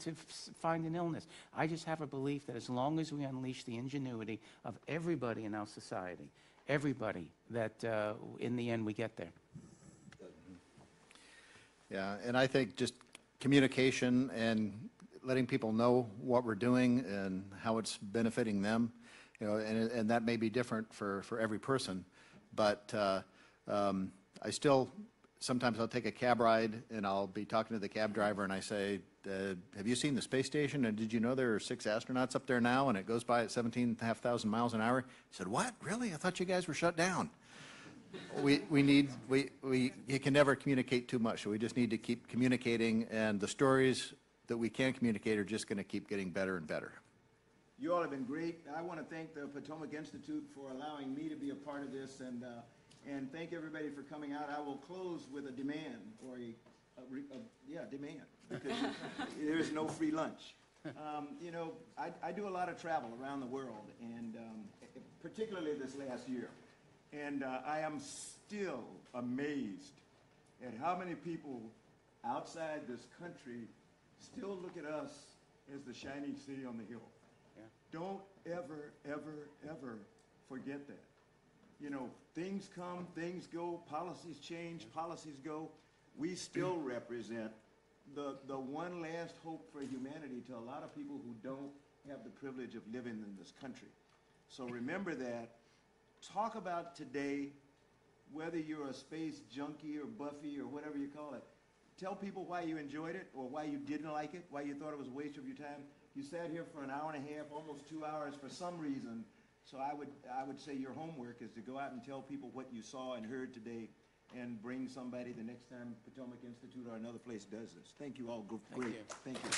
Speaker 5: find an illness. I just have a belief that as long as we unleash the ingenuity of everybody in our society, everybody, that in the end we get there.
Speaker 6: Yeah, and I think just communication and letting people know what we're doing and how it's benefiting them, you know, and that may be different for every person, but I still, sometimes I'll take a cab ride and I'll be talking to the cab driver and I say, have you seen the space station, and did you know there are 6 astronauts up there now and it goes by at 17,500 miles an hour? He said, what, really? I thought you guys were shut down. You can never communicate too much, so we just need to keep communicating, and the stories that we can communicate are just going to keep getting better and better.
Speaker 2: You all have been great. I want to thank the Potomac Institute for allowing me to be a part of this, and thank everybody for coming out. I will close with a demand, or demand, because there is no free lunch. You know, I do a lot of travel around the world, and particularly this last year. And I am still amazed at how many people outside this country still look at us as the shining city on the hill. Yeah. Don't ever, ever, ever forget that. You know, things come, things go, policies change, policies go. We still represent the one last hope for humanity to a lot of people who don't have the privilege of living in this country. So remember that. Talk about today, whether you're a space junkie or Buffy or whatever you call it. Tell people why you enjoyed it or why you didn't like it, why you thought it was a waste of your time. You sat here for an hour and a half, almost 2 hours for some reason. So I would say your homework is to go out and tell people what you saw and heard today, and bring somebody the next time Potomac Institute or another place does this. Thank you all. Great. Thank you.